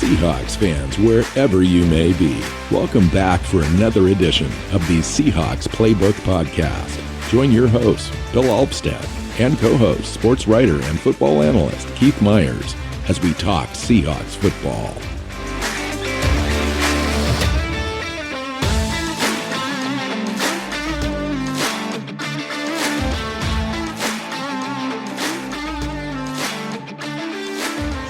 Seahawks fans, wherever you may be, welcome back for another edition of the Seahawks Playbook Podcast. Join your host, Bill Alvstad, and co-host, sports writer and football analyst Keith Myers, as we talk Seahawks football.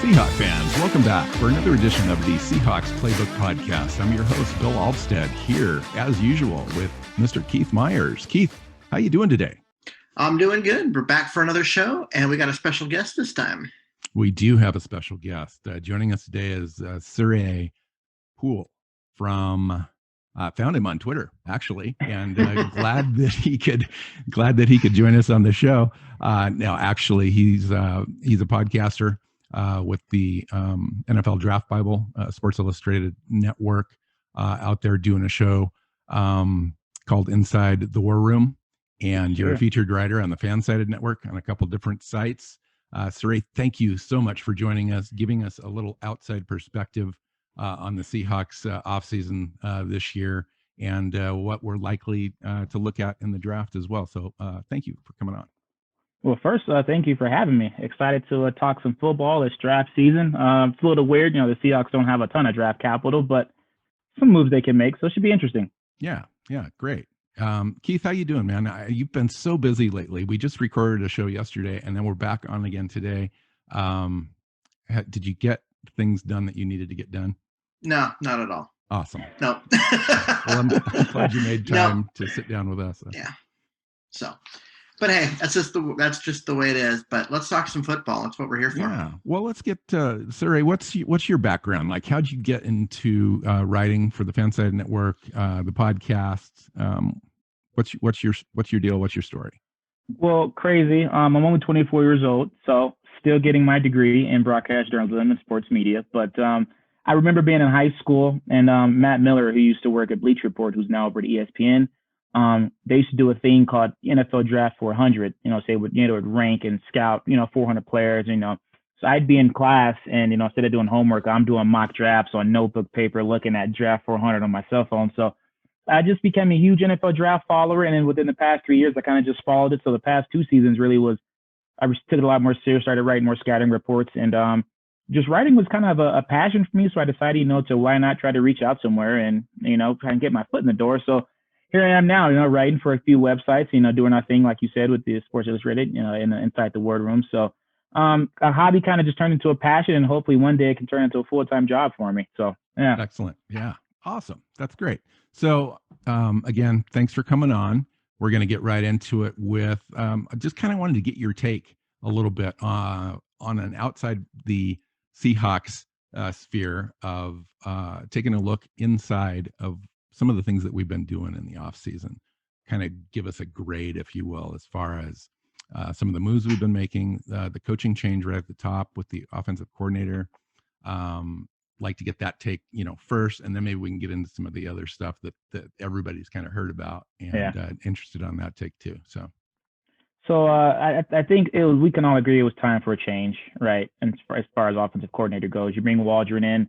Seahawks fans, welcome back for another edition of the Seahawks Playbook Podcast. I'm your host, Bill Alvstad, here, as usual, with Mr. Keith Myers. Keith, how you doing today? I'm doing good. We're back for another show, and we got a special guest this time. We do have a special guest. Joining us today is Surae Poole from... found him on Twitter, actually, and glad that he could join us on the show. Now, actually, he's a podcaster with the NFL Draft Bible, Sports Illustrated Network, out there doing a show called Inside the War Room. And You're a featured writer on the Fansided Network on a couple different sites. Surae, thank you so much for joining us, giving us a little outside perspective on the Seahawks offseason this year and what we're likely to look at in the draft as well. So thank you for coming on. Well, first, thank you for having me. Excited to talk some football. It's draft season. It's a little weird. The Seahawks don't have a ton of draft capital, but some moves they can make, so it should be interesting. Yeah, great. Keith, how you doing, man? You've been so busy lately. We just recorded a show yesterday, and then we're back on again today. Did you get things done that you needed to get done? No, not at all. Awesome. No. Well, I'm glad you made time to sit down with us. Yeah. So, but hey, that's just the way it is. But let's talk some football. That's what we're here for. Yeah. Well, let's get Surae. What's your background? Like, how'd you get into writing for the Fansided Network, the podcast? What's your deal? What's your story? Well, crazy. I'm only 24 years old, so still getting my degree in broadcast journalism and sports media. But I remember being in high school, and Matt Miller, who used to work at Bleacher Report, who's now over at ESPN, they used to do a thing called NFL Draft 400. They would rank and scout 400 players. So I'd be in class, and instead of doing homework, I'm doing mock drafts on notebook paper, looking at Draft 400 on my cell phone. So I just became a huge NFL draft follower, and then within the past 3 years, I kind of just followed it. So the past 2 seasons really was, I took it a lot more serious, started writing more scouting reports, and just writing was kind of a passion for me. So I decided, to why not try to reach out somewhere and, try and get my foot in the door. So here I am now, writing for a few websites, doing our thing, like you said, with the Sports Illustrated, inside the Word Room. So a hobby kind of just turned into a passion, and hopefully one day it can turn into a full-time job for me. So, yeah. Excellent. Yeah. Awesome. That's great. So, again, thanks for coming on. We're going to get right into it with, I just kind of wanted to get your take a little bit on an outside the Seahawks sphere of taking a look inside of some of the things that we've been doing in the off season. Kind of give us a grade, if you will, as far as some of the moves we've been making, the coaching change right at the top with the offensive coordinator. Like to get that take, first, and then maybe we can get into some of the other stuff that everybody's kind of heard about and interested on that take too. So I think we can all agree it was time for a change, right? And as far as offensive coordinator goes, you bring Waldron in.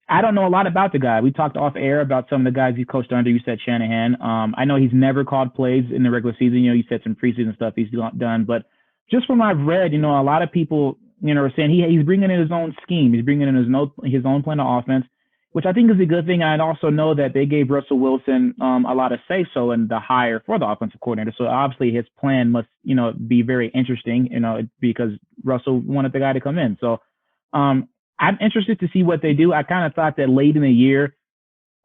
I don't know a lot about the guy. We talked off air about some of the guys he coached under. You said Shanahan. I know he's never called plays in the regular season. You said some preseason stuff he's done, but just from what I've read, a lot of people, are saying he's bringing in his own scheme. He's bringing in his own plan of offense, which I think is a good thing. I also know that they gave Russell Wilson a lot of say-so in the hire for the offensive coordinator. So obviously his plan must, be very interesting, because Russell wanted the guy to come in. So I'm interested to see what they do. I kind of thought that late in the year,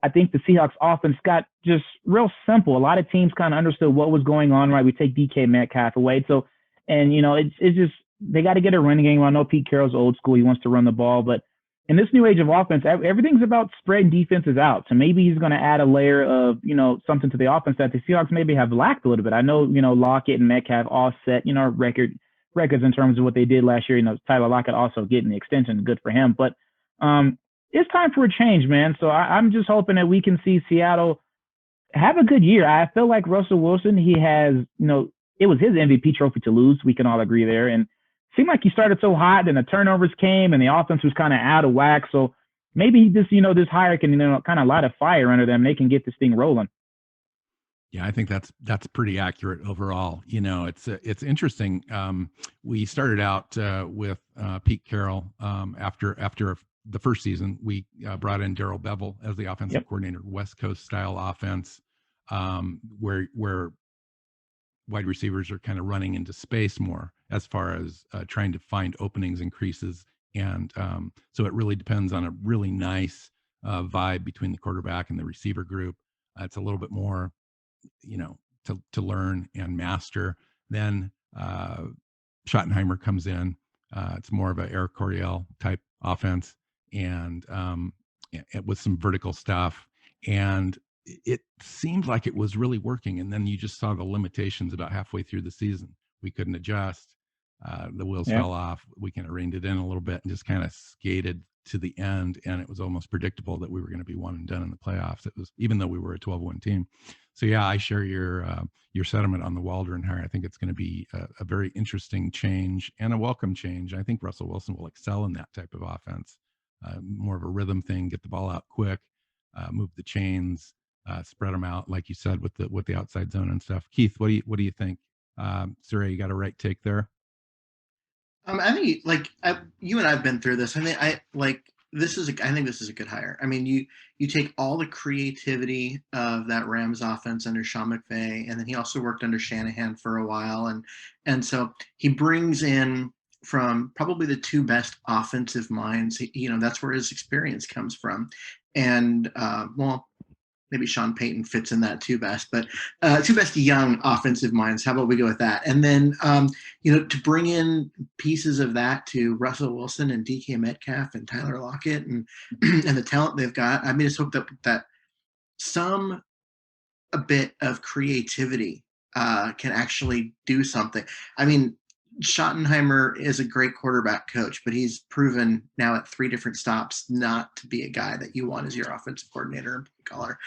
I think the Seahawks offense got just real simple. A lot of teams kind of understood what was going on, right? We take DK Metcalf away. So, and, it's just, they got to get a running game. I know Pete Carroll's old school. He wants to run the ball, but in this new age of offense, everything's about spreading defenses out. So maybe he's going to add a layer of, something to the offense that the Seahawks maybe have lacked a little bit. I know, Lockett and Metcalf all set, records in terms of what they did last year. Tyler Lockett also getting the extension, good for him. But it's time for a change, man. So I'm just hoping that we can see Seattle have a good year. I feel like Russell Wilson, he has, it was his MVP trophy to lose. We can all agree there. And seemed like he started so hot, then the turnovers came and the offense was kind of out of whack. So maybe this, this hire can, kind of light a fire under them. They can get this thing rolling. Yeah, I think that's pretty accurate overall. It's interesting. We started out with Pete Carroll after the first season. We brought in Darrell Bevel as the offensive coordinator, West Coast style offense, where wide receivers are kind of running into space more as far as trying to find openings and creases. And so it really depends on a really nice vibe between the quarterback and the receiver group. It's a little bit more, to learn and master. Then Schottenheimer comes in. It's more of a Eric Coryell type offense, and with some vertical stuff. And it seemed like it was really working. And then you just saw the limitations about halfway through the season. We couldn't adjust. The wheels fell off. We kind of reined it in a little bit and just kind of skated to the end. And it was almost predictable that we were going to be one and done in the playoffs. It was, even though we were a 12-1 team. So yeah, I share your sentiment on the Waldron hire. I think it's going to be a very interesting change and a welcome change. I think Russell Wilson will excel in that type of offense. More of a rhythm thing, get the ball out quick, move the chains, spread them out, like you said, with the outside zone and stuff. Keith, what do you think? Surae, you got a right take there? I think you and I've been through this. I think this is a good hire. I mean, you take all the creativity of that Rams offense under Sean McVay, and then he also worked under Shanahan for a while, and so he brings in from probably the two best offensive minds. That's where his experience comes from, and maybe Sean Payton fits in that two best young offensive minds. How about we go with that? And then, to bring in pieces of that to Russell Wilson and DK Metcalf and Tyler Lockett and the talent they've got. I mean, just hope that a bit of creativity can actually do something. I mean, Schottenheimer is a great quarterback coach, but he's proven now at 3 different stops not to be a guy that you want as your offensive coordinator and play caller.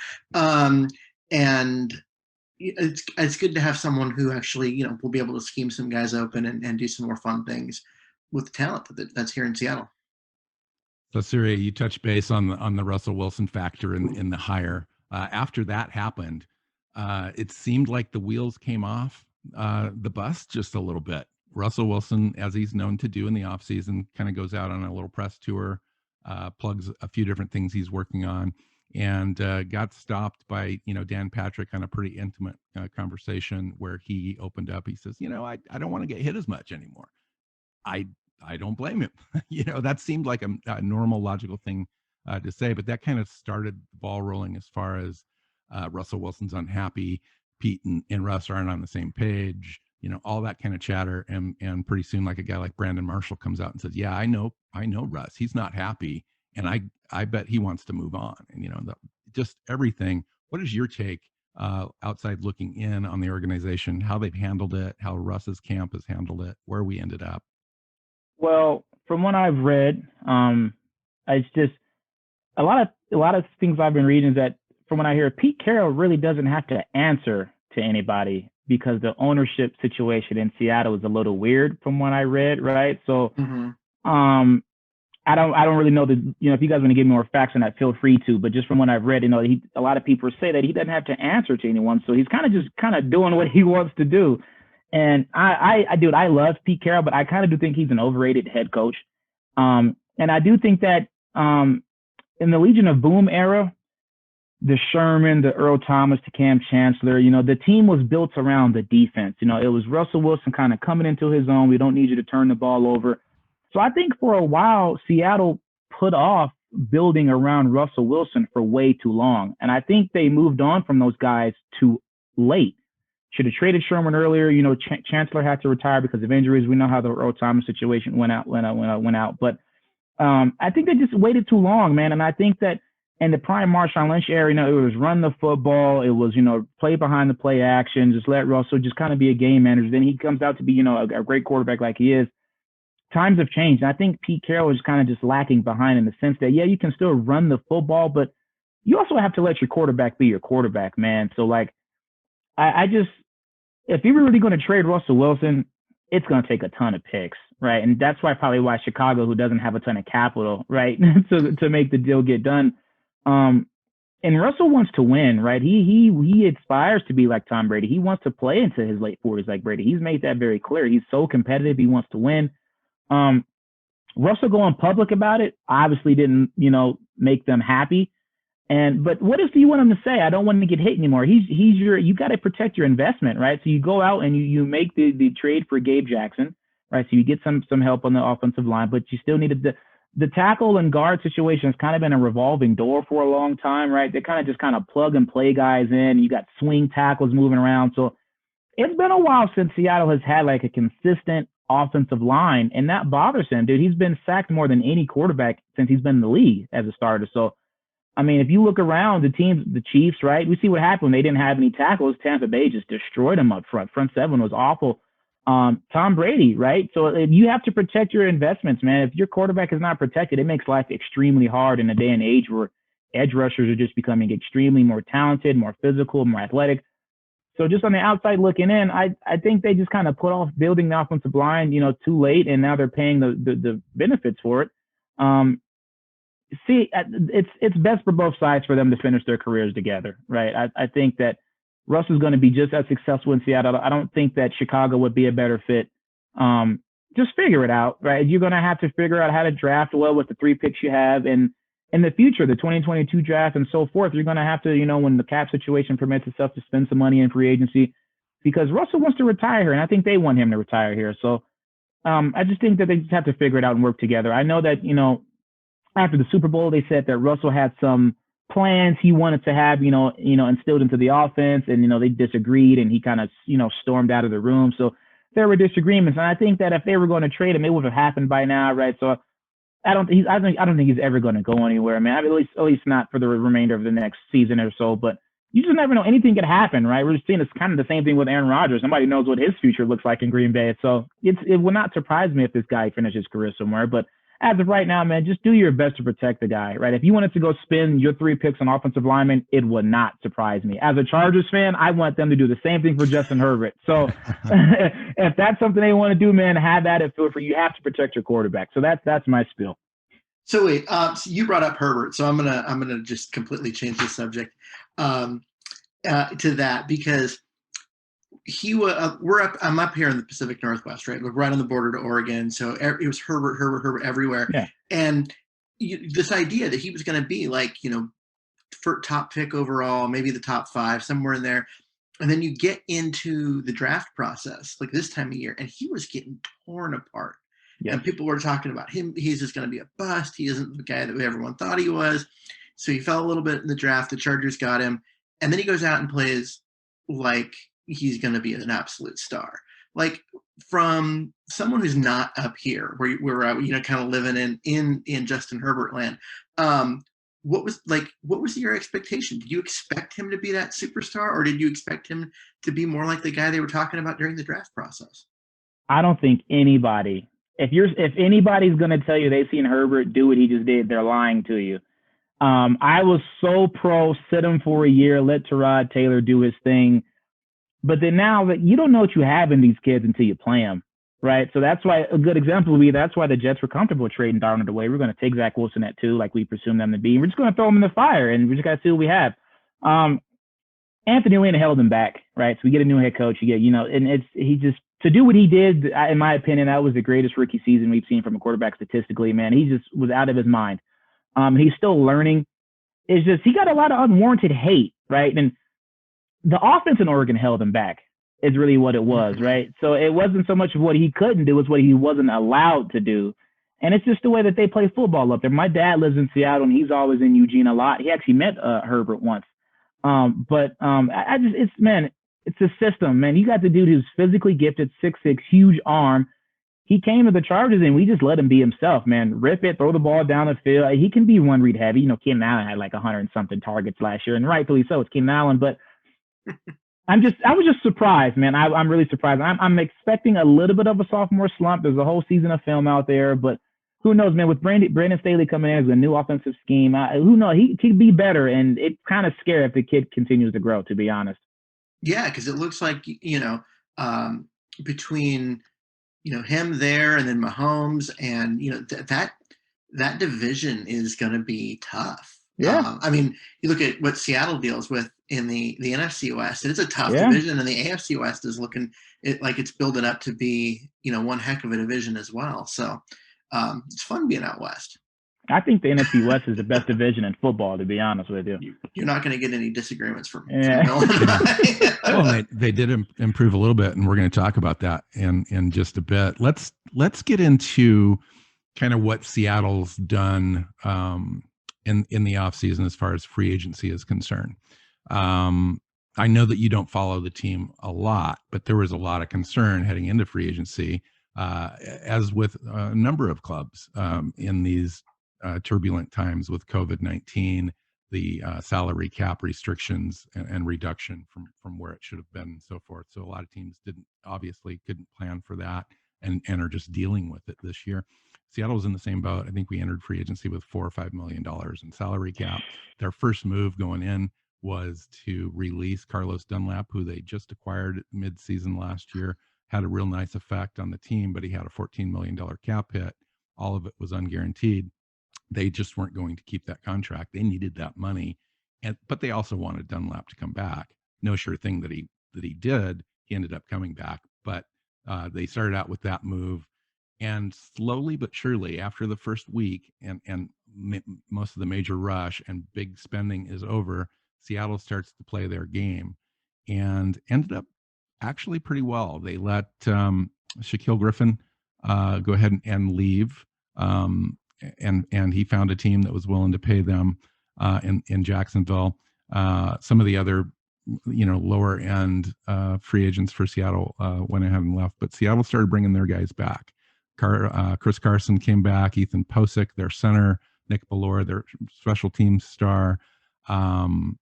And it's good to have someone who actually, will be able to scheme some guys open and do some more fun things with the talent that's here in Seattle. So Surae, you touched base on the Russell Wilson factor in the hire. After that happened, it seemed like the wheels came off the bus just a little bit. Russell Wilson, as he's known to do in the offseason, kind of goes out on a little press tour, plugs a few different things he's working on, and got stopped by, Dan Patrick on a pretty intimate conversation where he opened up. He says, I don't want to get hit as much anymore. I don't blame him. That seemed like a normal, logical thing to say, but that kind of started the ball rolling as far as Russell Wilson's unhappy. Pete and Russ aren't on the same page. All that kind of chatter, and pretty soon, like a guy like Brandon Marshall comes out and says, "Yeah, I know, Russ. He's not happy, and I bet he wants to move on." And just everything. What is your take, outside looking in, on the organization, how they've handled it, how Russ's camp has handled it, where we ended up? Well, from what I've read, it's just a lot of things I've been reading is that from what I hear, Pete Carroll really doesn't have to answer to anybody, because the ownership situation in Seattle is a little weird from what I read, right? So, I don't really know if you guys want to give me more facts on that, feel free to. But just from what I've read, a lot of people say that he doesn't have to answer to anyone, so he's kind of doing what he wants to do. And I love Pete Carroll, but I kind of do think he's an overrated head coach. And I do think that in the Legion of Boom era, the Sherman, the Earl Thomas, the Cam Chancellor, the team was built around the defense. It was Russell Wilson kind of coming into his own. We don't need you to turn the ball over. So I think for a while, Seattle put off building around Russell Wilson for way too long. And I think they moved on from those guys too late. Should have traded Sherman earlier. Chancellor had to retire because of injuries. We know how the Earl Thomas situation went out. But I think they just waited too long, man. And I think that in the prime Marshawn Lynch era, it was run the football. It was, play behind the play action. Just let Russell just kind of be a game manager. Then he comes out to be, a great quarterback like he is. Times have changed. And I think Pete Carroll is kind of just lacking behind in the sense that, yeah, you can still run the football, but you also have to let your quarterback be your quarterback, man. So, I just, if you were really going to trade Russell Wilson, it's going to take a ton of picks, right? And that's why Chicago, who doesn't have a ton of capital, right, to make the deal get done. And Russell wants to win, right? He aspires to be like Tom Brady. He wants to play into his late 40s like Brady. He's made that very clear. He's so competitive. He wants to win. Russell going public about it obviously didn't, make them happy. But what else do you want him to say? I don't want him to get hit anymore. You got to protect your investment, right? So you go out and you make the trade for Gabe Jackson, right? So you get some help on the offensive line, but you still needed the tackle and guard situation has kind of been a revolving door for a long time, right? They kind of plug and play guys in. You got swing tackles moving around. So it's been a while since Seattle has had like a consistent offensive line, and that bothers him, dude. He's been sacked more than any quarterback since he's been in the league as a starter. So, I mean, if you look around the teams, the Chiefs, right? We see what happened when they didn't have any tackles. Tampa Bay just destroyed them up front. Front seven was awful. Tom Brady, right? So you have to protect your investments, man. If your quarterback is not protected, it makes life extremely hard in a day and age where edge rushers are just becoming extremely more talented, more physical, more athletic. So just on the outside looking in, I think they just kind of put off building the offensive line, too late, and now they're paying the benefits for it. It's best for both sides for them to finish their careers together, right? I think that Russell's going to be just as successful in Seattle. I don't think that Chicago would be a better fit. Just figure it out, right? You're going to have to figure out how to draft well with the 3 picks you have, and in the future, the 2022 draft and so forth, you're going to have to, when the cap situation permits itself, to spend some money in free agency, because Russell wants to retire here, and I think they want him to retire here. So I just think that they just have to figure it out and work together. I know that, after the Super Bowl, they said that Russell had some plans he wanted to have, instilled into the offense, and, they disagreed, and he kind of, stormed out of the room. So there were disagreements, and I think that if they were going to trade him, it would have happened by now, right? So I don't think he's ever going to go anywhere, man. At least not for the remainder of the next season or so. But you just never know. Anything could happen, right? We're just seeing it's kind of the same thing with Aaron Rodgers. Nobody knows what his future looks like in Green Bay. So it would not surprise me if this guy finishes his career somewhere. But as of right now, man, just do your best to protect the guy, right? If you wanted to go spend your 3 picks on offensive linemen, it would not surprise me. As a Chargers fan, I want them to do the same thing for Justin Herbert. So if that's something they want to do, man, have at it. Feel free. You have to protect your quarterback. So that's my spiel. So wait, so you brought up Herbert, so I'm gonna just completely change the subject to that, because I'm up here in the Pacific Northwest, right? We're right on the border to Oregon, so it was Herbert everywhere. Yeah. And this idea that he was going to be like, for top pick overall, maybe the top 5, somewhere in there, and then you get into the draft process like this time of year, and he was getting torn apart. Yeah. And people were talking about him. He's just going to be a bust. He isn't the guy that everyone thought he was. So he fell a little bit in the draft. The Chargers got him. And then he goes out and plays like he's going to be an absolute star. Like, from someone who's not up here, where we're kind of living in Justin Herbert land, what was your expectation? Did you expect him to be that superstar, or did you expect him to be more like the guy they were talking about during the draft process? I don't think anybody, if anybody's going to tell you they've seen Herbert do what he just did, they're lying to you. I was so pro sit him for a year, let Tyrod Taylor do his thing. But then now that you don't know what you have in these kids until you play them, right? So that's why a good example would be, that's why the Jets were comfortable trading Darnold away. We're going to take Zach Wilson at 2, like we presume them to be. We're just going to throw him in the fire, and we just got to see what we have. Anthony Lynn held him back, right? So we get a new head coach. You get, and to do what he did, in my opinion, that was the greatest rookie season we've seen from a quarterback statistically, man. He just was out of his mind. He's still learning. It's just, he got a lot of unwarranted hate, right? And the offense in Oregon held him back, is really what it was, right? So it wasn't so much of what he couldn't do, it's what he wasn't allowed to do. And it's just the way that they play football up there. My dad lives in Seattle, and he's always in Eugene a lot. He actually met Herbert once. It's a system, man. You got the dude who's physically gifted, 6'6", huge arm. He came to the Chargers, and we just let him be himself, man. Rip it, throw the ball down the field. He can be one read heavy. Keenan Allen had like 100-something targets last year, and rightfully so. It's Keenan Allen, but I was just surprised, man. I'm really surprised. I'm expecting a little bit of a sophomore slump. There's a whole season of film out there, but who knows, man? With Brandon Staley coming in as a new offensive scheme, who knows? He could be better, and it's kind of scary if the kid continues to grow, to be honest. Yeah, because it looks like, between him there, and then Mahomes, and that division is going to be tough. Yeah. I mean, you look at what Seattle deals with in the NFC West. It's a tough division, and the AFC West is looking like it's building up to be, one heck of a division as well. So it's fun being out west. I think the NFC West is the best division in football, to be honest with you. You're not going to get any disagreements from Yeah. Well, they did improve a little bit, and we're going to talk about that in just a bit. Let's get into kind of what Seattle's done in the offseason as far as free agency is concerned. I know that you don't follow the team a lot, but there was a lot of concern heading into free agency, as with a number of clubs in these turbulent times with COVID-19, the salary cap restrictions and reduction from where it should have been and so forth. So a lot of teams couldn't plan for that and are just dealing with it this year. Seattle was in the same boat. I think we entered free agency with $4 or $5 million in salary cap. Their first move going in was to release Carlos Dunlap, who they just acquired mid-season last year. Had a real nice effect on the team, but he had a $14 million cap hit. All of it was unguaranteed. They just weren't going to keep that contract. They needed that money, but they also wanted Dunlap to come back. No sure thing that he did. He ended up coming back, but they started out with that move, and slowly but surely, after the first week and most of the major rush and big spending is over, Seattle starts to play their game, and ended up actually pretty well. They let Shaquille Griffin go ahead and leave. And he found a team that was willing to pay them in Jacksonville. Some of the other, lower end free agents for Seattle went ahead and left, but Seattle started bringing their guys back. Chris Carson came back, Ethan Posick, their center, Nick Bellore, their special teams star. And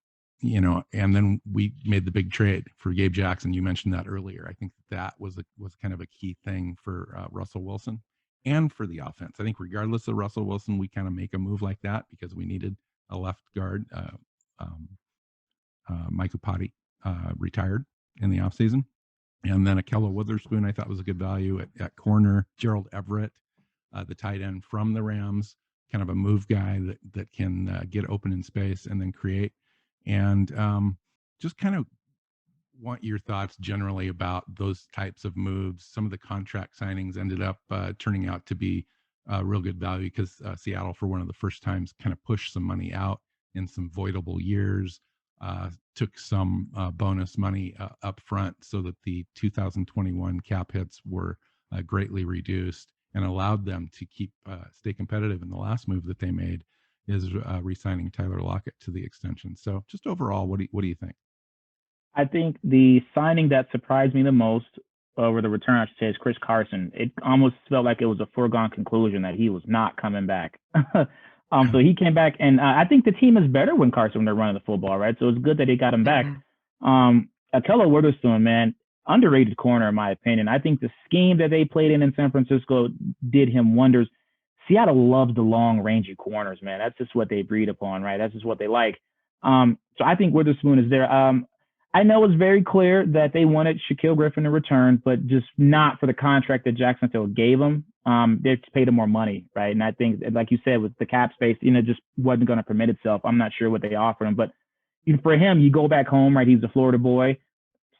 then we made the big trade for Gabe Jackson. You mentioned that earlier. I think that was kind of a key thing for Russell Wilson and for the offense. I think regardless of Russell Wilson, we kind of make a move like that because we needed a left guard. Mike Upati retired in the offseason. And then Akella Witherspoon, I thought was a good value at corner. Gerald Everett, the tight end from the Rams, kind of a move guy that can get open in space and then create. And just kind of want your thoughts generally about those types of moves. Some of the contract signings ended up turning out to be real good value because Seattle, for one of the first times, kind of pushed some money out in some voidable years, took some bonus money up front so that the 2021 cap hits were greatly reduced and allowed them to stay competitive. And the last move that they made is re-signing Tyler Lockett to the extension. So just overall, what do you think? I think the signing that surprised me the most, or the return, I should say, is Chris Carson. It almost felt like it was a foregone conclusion that he was not coming back. So he came back, and I think the team is better when they're running the football, right? So it's good that they got him back. Akella Witherspoon, man, underrated corner in my opinion. I think the scheme that they played in San Francisco did him wonders. Seattle loves the long, rangy corners, man. That's just what they breed upon, right? That's just what they like. So I think Witherspoon is there. I know it's very clear that they wanted Shaquille Griffin to return, but just not for the contract that Jacksonville gave him. They paid him more money, right? And I think, like you said, with the cap space, just wasn't going to permit itself. I'm not sure what they offered him, but for him, you go back home, right? He's a Florida boy.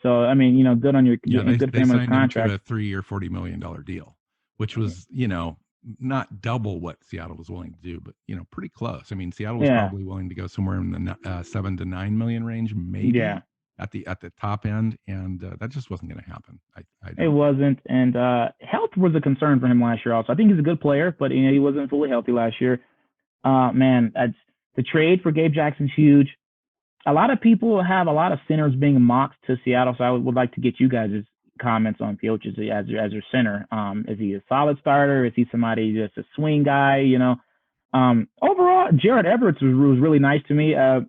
So, I mean, good on your good for him on his contract. Him to a 3-year, $40 million deal, which was, not double what Seattle was willing to do, but, pretty close. I mean, Seattle was probably willing to go somewhere in the 7 to 9 million range, maybe. Yeah. At the top end, and that just wasn't going to happen. It wasn't, and health was a concern for him last year. Also, I think he's a good player, but he wasn't fully healthy last year. Man, the trade for Gabe Jackson's huge. A lot of people have a lot of centers being mocked to Seattle, so I would like to get you guys' comments on Fields as your center. Is he a solid starter? Is he somebody just a swing guy? Overall, Jared Everett was really nice to me. I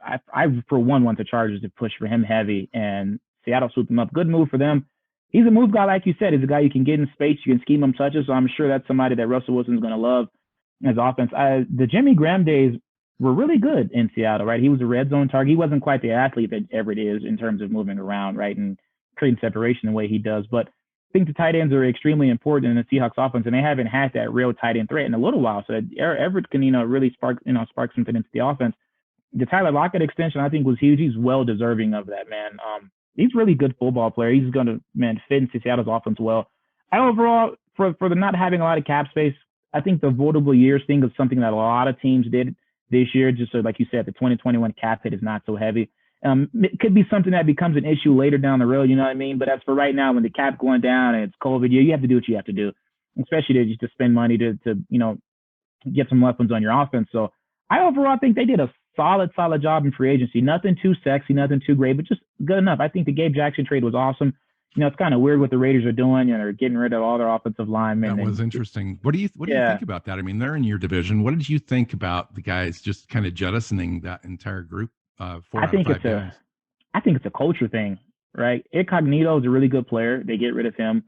for one, want the Chargers to push for him heavy, and Seattle swooped him up. Good move for them. He's a move guy, like you said. He's a guy you can get in space, you can scheme him touches. So I'm sure that's somebody that Russell Wilson's going to love as offense. The Jimmy Graham days were really good in Seattle, right? He was a red zone target. He wasn't quite the athlete that Everett is in terms of moving around, right, and creating separation the way he does. But think the tight ends are extremely important in the Seahawks offense, and they haven't had that real tight end threat in a little while. So Everett can, really spark something into the offense. The Tyler Lockett extension, I think, was huge. He's well deserving of that, man. He's a really good football player. He's going to, fit into Seattle's offense well. Overall, for the not having a lot of cap space, I think the avoidable years thing is something that a lot of teams did this year. Just so, like you said, the 2021 cap hit is not so heavy. It could be something that becomes an issue later down the road, you know what I mean? But as for right now, when the cap's going down and it's COVID year, you have to do what you have to do, especially to spend money to get some weapons on your offense. So I overall think they did a solid job in free agency. Nothing too sexy, nothing too great, but just good enough. I think the Gabe Jackson trade was awesome. It's kind of weird what the Raiders are doing. They're getting rid of all their offensive linemen. That was interesting. What do you think about that? I mean, they're in your division. What did you think about the guys just kind of jettisoning that entire group? I think it's a culture thing, right? Incognito is a really good player. They get rid of him.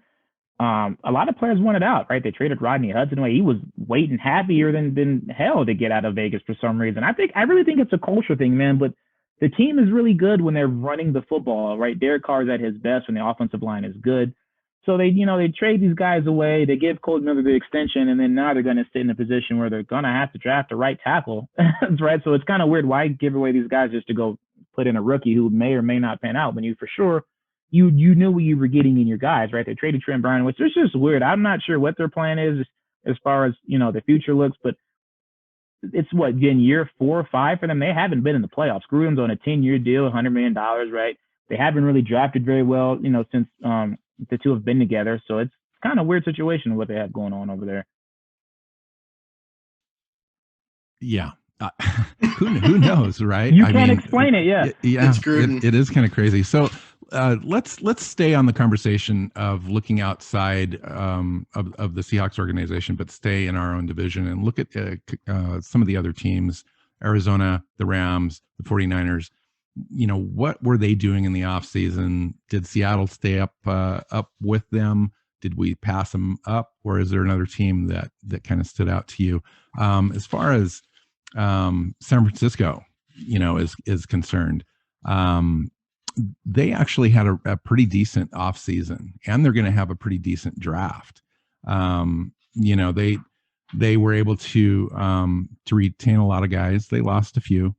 A lot of players wanted out, right? They traded Rodney Hudson away. He was waiting happier than hell to get out of Vegas for some reason. I really think it's a culture thing, man. But the team is really good when they're running the football, right? Derek Carr is at his best when the offensive line is good. So they trade these guys away. They give Colton Miller the extension, and then now they're going to sit in a position where they're going to have to draft a right tackle, right? So it's kind of weird. Why give away these guys just to go put in a rookie who may or may not pan out when you for sure you knew what you were getting in your guys, right? They traded Trent Brown, which is just weird. I'm not sure what their plan is as far as the future looks, but it's in year 4 or 5 for them. They haven't been in the playoffs. Gruden's on a 10-year deal, $100 million, right? They haven't really drafted very well, since the two have been together. So it's kind of a weird situation what they have going on over there. Yeah. Who knows, right? You can't explain it. Yeah. Yeah. It is kind of crazy. So let's stay on the conversation of looking outside of the Seahawks organization, but stay in our own division and look at some of the other teams, Arizona, the Rams, the 49ers. What were they doing in the offseason? Did Seattle stay up with them? Did we pass them up? Or is there another team that kind of stood out to you? As far as San Francisco, is concerned, they actually had a pretty decent offseason, and they're going to have a pretty decent draft. They were able to retain a lot of guys. They lost a few.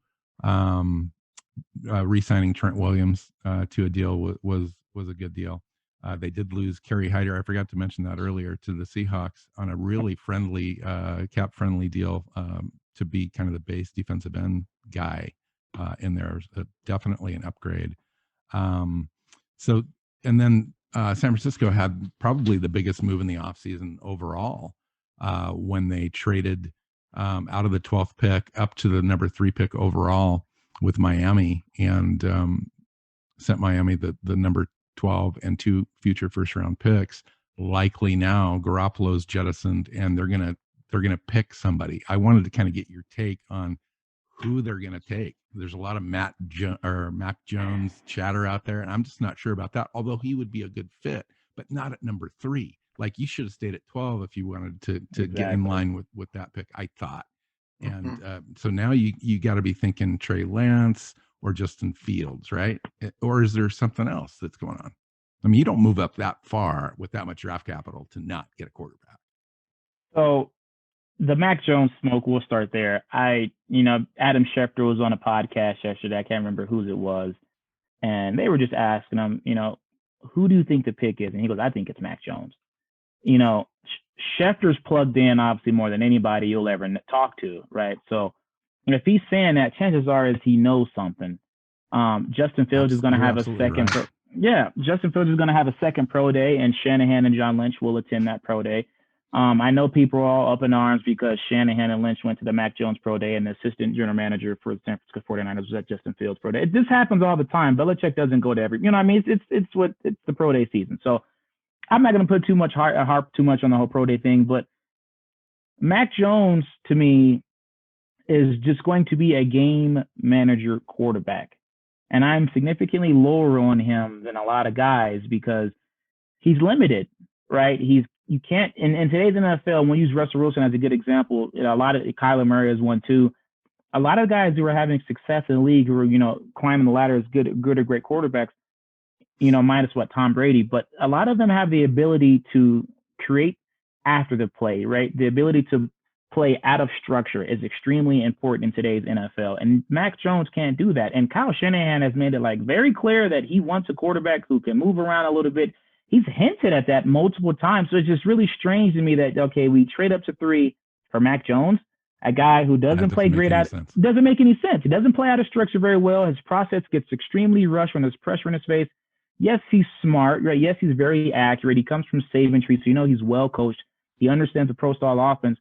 Re-signing Trent Williams to a deal was a good deal. They did lose Kerry Hyder. I forgot to mention that earlier, to the Seahawks on a really friendly, cap-friendly deal to be kind of the base defensive end guy in there. Definitely an upgrade. And then San Francisco had probably the biggest move in the offseason overall when they traded out of the 12th pick up to the number 3 pick overall with Miami, and sent Miami the number 12 and 2 future first round picks. Likely now Garoppolo's jettisoned, and they're gonna pick somebody. I wanted to kind of get your take on who they're gonna take. There's a lot of Mac Jones chatter out there, and I'm just not sure about that. Although he would be a good fit, but not at number 3. Like, you should have stayed at 12 if you wanted to exactly get in line with that pick, I thought. And so now you got to be thinking Trey Lance or Justin Fields, right? Or is there something else that's going on? I mean, you don't move up that far with that much draft capital to not get a quarterback. So the Mac Jones smoke, we'll start there. Adam Schefter was on a podcast yesterday. I can't remember whose it was. And they were just asking him, who do you think the pick is? And he goes, I think it's Mac Jones. Schefter's plugged in obviously more than anybody you'll ever talk to, right? So if he's saying that, chances are is he knows something. Justin Fields is going to have a second. Right. Justin Fields is going to have a second pro day, and Shanahan and John Lynch will attend that pro day. I know people are all up in arms because Shanahan and Lynch went to the Mac Jones pro day, and the assistant general manager for the San Francisco 49ers was at Justin Fields pro day. This happens all the time. Belichick doesn't go to every, it's the pro day season. So I'm not going to put harp too much on the whole pro day thing, but Mac Jones to me is just going to be a game manager quarterback. And I'm significantly lower on him than a lot of guys because he's limited, right? You can't, in today's NFL, we'll use Russell Wilson as a good example. A lot of Kyler Murray is one too. A lot of guys who are having success in the league, who are, climbing the ladder as good or great quarterbacks, minus Tom Brady, but a lot of them have the ability to create after the play, right? The ability to play out of structure is extremely important in today's NFL. And Mac Jones can't do that. And Kyle Shanahan has made it very clear that he wants a quarterback who can move around a little bit. He's hinted at that multiple times. So it's just really strange to me that, okay, we trade up to 3 for Mac Jones, a guy who doesn't play great out, doesn't make any sense. He doesn't play out of structure very well. His process gets extremely rushed when there's pressure in his face. Yes, he's smart, right? Yes, he's very accurate. He comes from Saving Tree, so he's well coached. He understands the pro-style offense,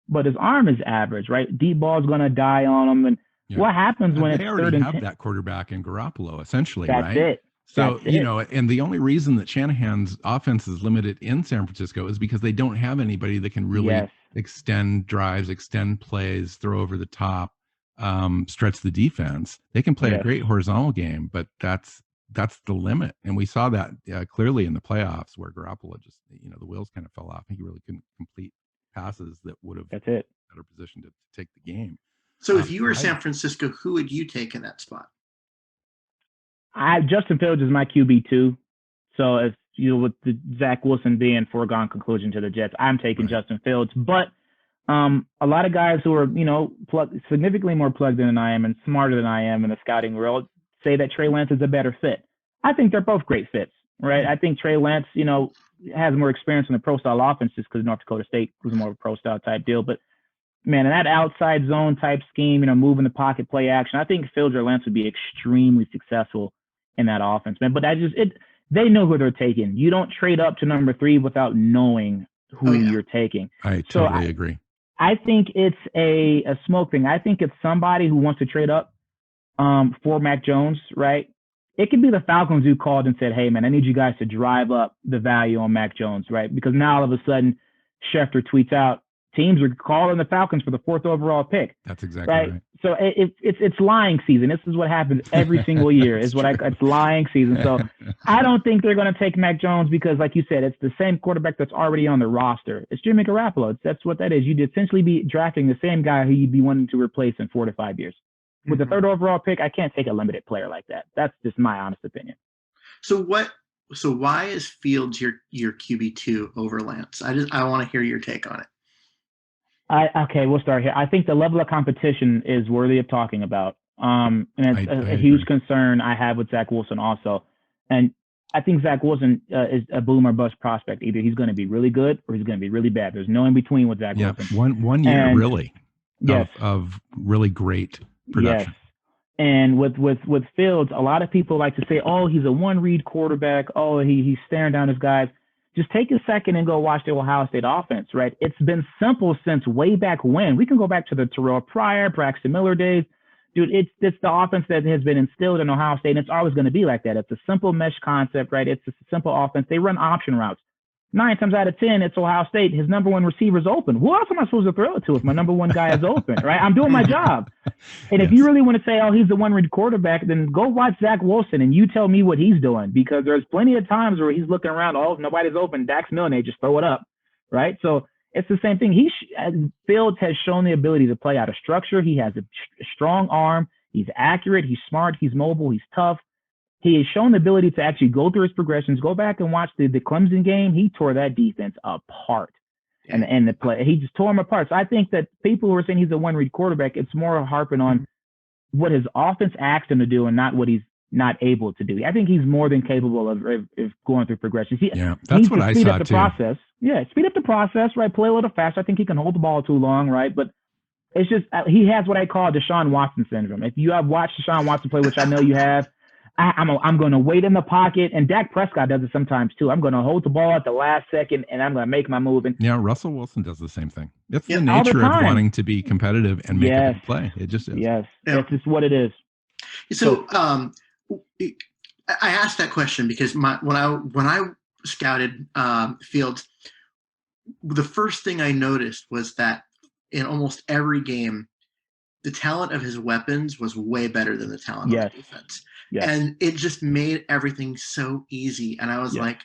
but his arm is average, right? Deep ball's going to die on him. And what happens when it's third and 10? They already have that quarterback in Garoppolo, essentially, right? That's it. So, and the only reason that Shanahan's offense is limited in San Francisco is because they don't have anybody that can really extend drives, extend plays, throw over the top, stretch the defense. They can play a great horizontal game, but that's the limit. And we saw that clearly in the playoffs where Garoppolo just, the wheels kind of fell off. He really couldn't complete passes that would have better position to take the game. So if you were San Francisco, who would you take in that spot? Justin Fields is my QB2. So if with the Zach Wilson being foregone conclusion to the Jets, I'm taking Justin Fields. But a lot of guys who are, significantly more plugged in than I am and smarter than I am in the scouting world say that Trey Lance is a better fit. I think they're both great fits, right? I think Trey Lance, has more experience in the pro-style offense just because North Dakota State was more of a pro-style type deal. But, man, in that outside zone type scheme, moving the pocket, play action, I think Fields or Lance would be extremely successful in that offense, man. But they know who they're taking. You don't trade up to number 3 without knowing who you're taking. I totally agree. I think it's a smoke thing. I think it's somebody who wants to trade up for Mac Jones, right? It could be the Falcons who called and said, hey, man, I need you guys to drive up the value on Mac Jones, right? Because now all of a sudden Schefter tweets out, teams are calling the Falcons for the 4th overall pick. That's exactly right. So it's lying season. This is what happens every single year. It's lying season. So I don't think they're going to take Mac Jones because, like you said, it's the same quarterback that's already on the roster. It's Jimmy Garoppolo. That's what that is. You'd essentially be drafting the same guy who you'd be wanting to replace in 4 to 5 years. With the 3rd overall pick, I can't take a limited player like that. That's just my honest opinion. So why is Fields your QB2 over Lance? I want to hear your take on it. Okay, we'll start here. I think the level of competition is worthy of talking about. And it's a huge concern I have with Zach Wilson also. And I think Zach Wilson is a boom or bust prospect. Either he's going to be really good or he's going to be really bad. There's no in between with Zach Wilson. One year really of really great production. Yes. And with Fields, a lot of people like to say, oh, he's a one-read quarterback. Oh, he's staring down his guys. Just take a second and go watch the Ohio State offense, right? It's been simple since way back when. We can go back to the Terrell Pryor, Braxton Miller days. Dude, it's the offense that has been instilled in Ohio State, and it's always going to be like that. It's a simple mesh concept, right? It's a simple offense. They run option routes. 9 times out of 10, it's Ohio State. His number one receiver is open. Who else am I supposed to throw it to if my number one guy is open, right? I'm doing my job. And if you really want to say, oh, he's the one-read quarterback, then go watch Zach Wilson and you tell me what he's doing, because there's plenty of times where he's looking around, oh, nobody's open, Dax Milne, just throw it up, right? So it's the same thing. Fields has shown the ability to play out of structure. He has a strong arm. He's accurate. He's smart. He's mobile. He's tough. He has shown the ability to actually go through his progressions. Go back and watch the Clemson game. He tore that defense apart. And the play, he just tore him apart. So I think that people who are saying he's a one-read quarterback, it's more harping on what his offense asked him to do and not what he's not able to do. I think he's more than capable of going through progressions. That's what I saw up the too. Process. Yeah, speed up the process, right? Play a little faster. I think he can hold the ball too long, right? But it's just he has what I call Deshaun Watson syndrome. If you have watched Deshaun Watson play, which I know you have, I'm going to wait in the pocket, and Dak Prescott does it sometimes too. I'm going to hold the ball at the last second, and I'm going to make my move. And Russell Wilson does the same thing. It's the nature of wanting to be competitive and make a play. It just is. Yes, that's just what it is. So, I asked that question because when I scouted Fields, the first thing I noticed was that in almost every game, the talent of his weapons was way better than the talent of the defense. Yes. And it just made everything so easy. And I was like,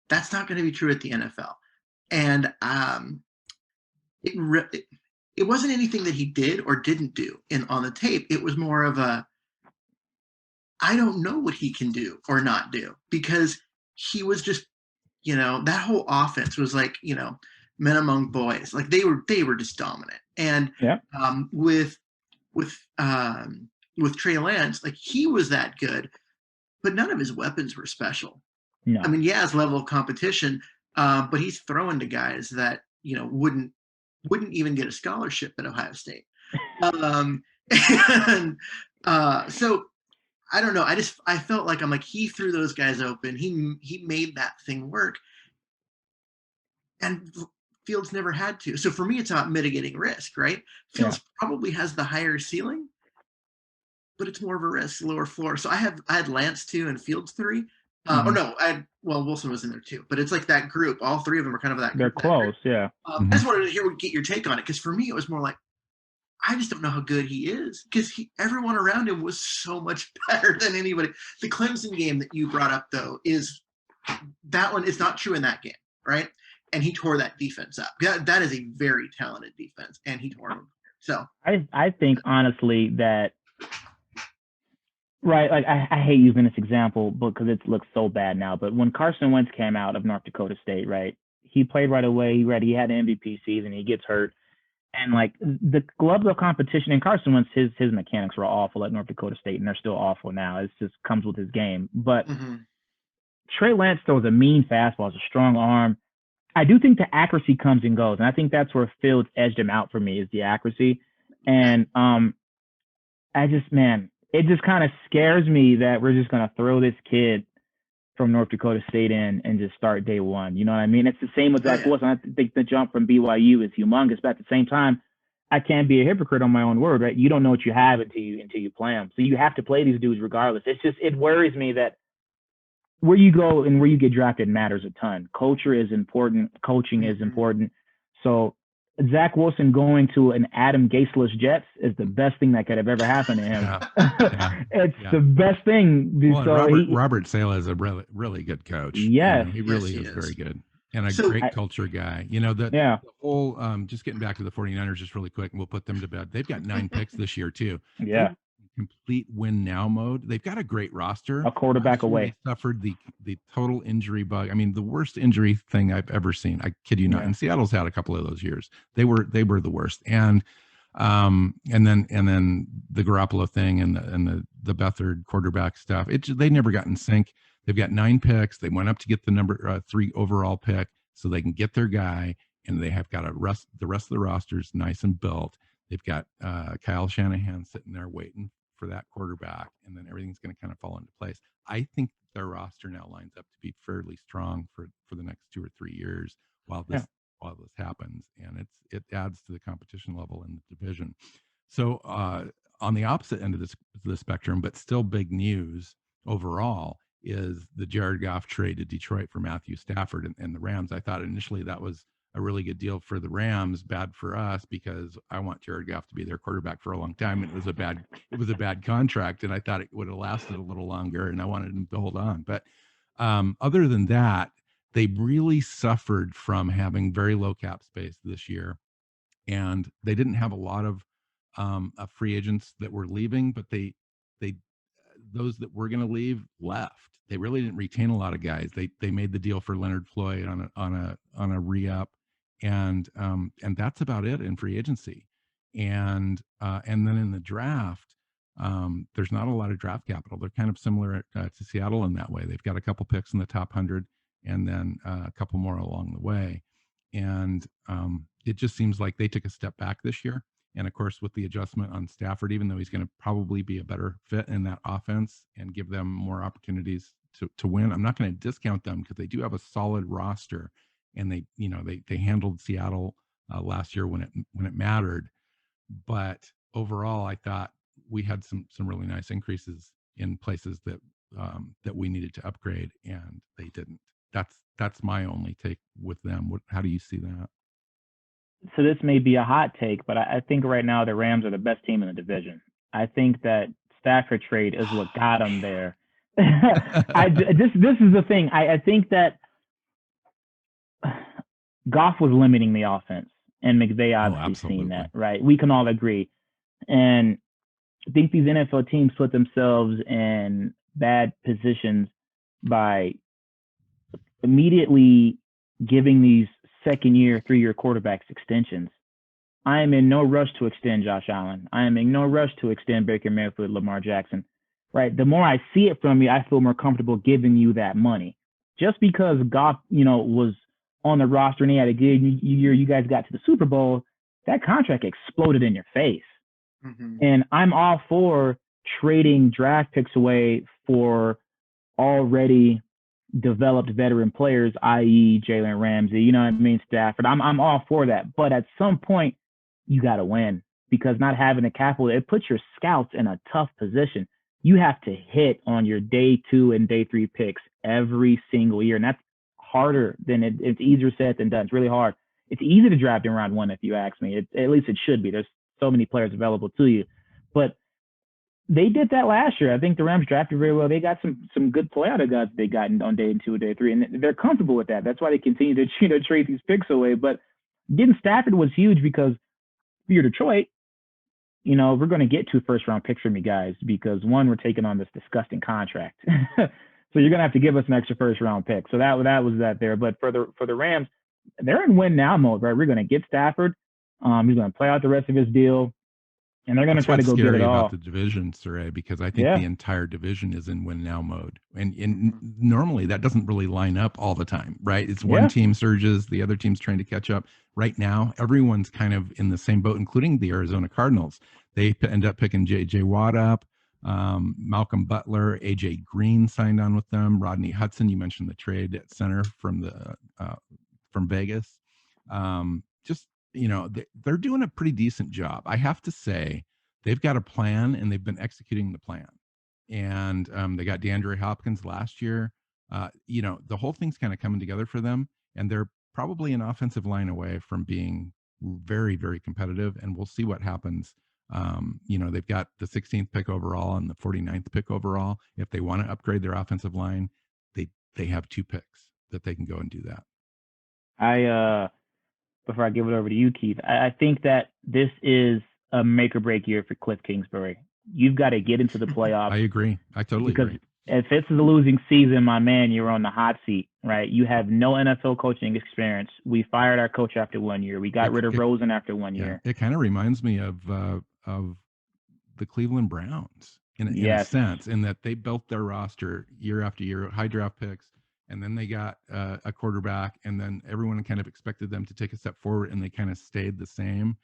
that's not going to be true at the NFL. And it wasn't anything that he did or didn't do on the tape. It was more of I don't know what he can do or not do, because he was just, that whole offense was like, men among boys. Like they were just dominant. And with Trey Lance, like he was that good, but none of his weapons were special. No. I mean, yeah, it's level of competition, but he's throwing to guys that wouldn't even get a scholarship at Ohio State. And so I don't know. I felt like he threw those guys open. He made that thing work, and Fields never had to. So for me, it's about mitigating risk, right? Fields probably has the higher ceiling, but it's more of a risk, lower floor. So I had Lance 2 and Fields 3. Or no, Wilson was in there too. But it's like that group. All three of them are kind of that group. They're close, yeah. I just wanted to get your take on it, because for me, it was more like, I just don't know how good he is, because everyone around him was so much better than anybody. The Clemson game that you brought up, though, is that one is not true in that game, right? And he tore that defense up. That is a very talented defense, and he tore them. So I think honestly that, right, like I hate using this example because it looks so bad now, but when Carson Wentz came out of North Dakota State, right, he played right away. He had an MVP season. He gets hurt. And like the level of competition, and Carson Wentz, his mechanics were awful at North Dakota State, and they're still awful now. It just comes with his game. But Trey Lance throws a mean fastball, has a strong arm. I do think the accuracy comes and goes, and I think that's where Fields edged him out for me, is the accuracy. And it just kind of scares me that we're just gonna throw this kid from North Dakota State in and just start day one. You know what I mean? It's the same with Zach Wilson. I think the jump from BYU is humongous, but at the same time, I can't be a hypocrite on my own word, right? You don't know what you have until you play them. So you have to play these dudes regardless. It worries me that where you go and where you get drafted matters a ton. Culture is important. Coaching is important. So Zach Wilson going to an Adam Gase-less Jets is the best thing that could have ever happened to him. It's the best thing. Well, so Robert Saleh is a really, really good coach. Yes. He really is very good. And a great culture guy. The whole, just getting back to the 49ers just really quick, and we'll put them to bed. They've got 9 picks this year, too. Yeah. Complete win now mode. They've got a great roster. A quarterback away. They suffered the total injury bug. I mean, the worst injury thing I've ever seen. I kid you not. And Seattle's had a couple of those years. They were the worst. And then the Garoppolo thing and the Beathard quarterback stuff. They never got in sync. They've got 9 picks. They went up to get the number 3 overall pick so they can get their guy, and they have got the rest of the roster's nice and built. They've got Kyle Shanahan sitting there waiting for that quarterback, and then everything's going to kind of fall into place. I think their roster now lines up to be fairly strong for the next 2 or 3 years while this happens, and it adds to the competition level in the division. So on the opposite end of the spectrum, but still big news overall, is the Jared Goff trade to Detroit for Matthew Stafford and the Rams. I thought initially that was a really good deal for the Rams, bad for us because I want Jared Goff to be their quarterback for a long time. It was a bad contract, and I thought it would have lasted a little longer, and I wanted him to hold on. But other than that, they really suffered from having very low cap space this year, and they didn't have a lot of free agents that were leaving, but they those that were going to leave left. They really didn't retain a lot of guys. They made the deal for Leonard Floyd on a re-up, and that's about it in free agency. And then in the draft, there's not a lot of draft capital. They're kind of similar to Seattle in that way. They've got a couple picks in the top 100, and then a couple more along the way. And it just seems like they took a step back this year. And of course, with the adjustment on Stafford, even though he's going to probably be a better fit in that offense and give them more opportunities to win, I'm not going to discount them because they do have a solid roster, and they handled Seattle last year when it mattered. But overall, I thought we had some really nice increases in places that we needed to upgrade, and they didn't. That's my only take with them. How do you see that? So this may be a hot take, but I think right now the Rams are the best team in the division. I think that Stafford trade is what got them there. This is the thing. I think that Goff was limiting the offense, and McVay obviously seen that, right? We can all agree. And I think these NFL teams put themselves in bad positions by immediately giving these second-year, 3-year quarterbacks extensions. I am in no rush to extend Josh Allen. I am in no rush to extend Baker Mayfield, Lamar Jackson. Right? The more I see it from you, I feel more comfortable giving you that money. Just because Goff, was on the roster and he had a good year, you guys got to the Super Bowl, that contract exploded in your face. Mm-hmm. And I'm all for trading draft picks away for already developed veteran players, i.e. Jalen Ramsey, Stafford. I'm all for that. But at some point, you got to win, because not having the capital, it puts your scouts in a tough position. You have to hit on your day 2 and day 3 picks every single year. And that's harder than it's easier said than done. It's really hard. It's easy to draft in round 1, if you ask me. At least it should be. There's so many players available to you. But they did that last year. I think the Rams drafted very well. They got some good play out of guys they got on day 2 and day 3, and they're comfortable with that. That's why they continue to trade these picks away. But getting Stafford was huge, because if you're Detroit, we're going to get 2 first-round picks from you guys, because one, we're taking on this disgusting contract. So you're going to have to give us an extra first-round pick. So that was that there. But for the Rams, they're in win-now mode, right? We're going to get Stafford. He's going to play out the rest of his deal, and they're going to try to go get it all. That's what's scary about the division, Surae, because I think the entire division is in win-now mode. And normally that doesn't really line up all the time, right? It's one team surges, the other team's trying to catch up. Right now, everyone's kind of in the same boat, including the Arizona Cardinals. They end up picking J.J. Watt up, Malcolm Butler, A.J. Green signed on with them, Rodney Hudson, you mentioned the trade at center from Vegas. They're doing a pretty decent job. I have to say, they've got a plan, and they've been executing the plan. And they got DeAndre Hopkins last year. The whole thing's kind of coming together for them, and they're probably an offensive line away from being very, very competitive, and we'll see what happens. They've got the 16th pick overall and the 49th pick overall. If they want to upgrade their offensive line, they have 2 picks that they can go and do that. Before I give it over to you, Keith, I think that this is a make or break year for Cliff Kingsbury. You've got to get into the playoffs. I agree. I totally agree. If this is a losing season, my man, you're on the hot seat, right? You have no NFL coaching experience. We fired our coach after 1 year. We got rid of Rosen after 1 year. It kind of reminds me of the Cleveland Browns in a sense, in that they built their roster year after year, high draft picks, and then they got a quarterback, and then everyone kind of expected them to take a step forward, and they kind of stayed the same.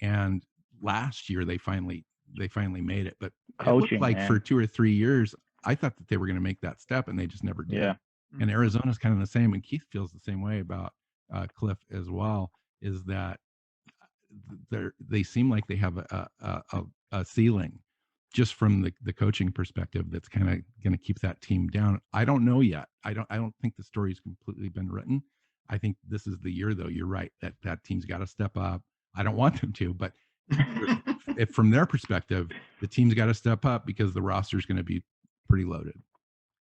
And last year they finally made it, but it looked like for 2 or 3 years I thought that they were going to make that step, and they just never did. Yeah. And Arizona's kind of the same, and Keith feels the same way about Cliff as well, is that they seem like they have a ceiling just from the coaching perspective that's kind of going to keep that team down. I don't know yet. I don't think the story's completely been written. I think this is the year, though. You're right, that team's got to step up. I don't want them to, but if from their perspective, the team's got to step up, because the roster's going to be pretty loaded.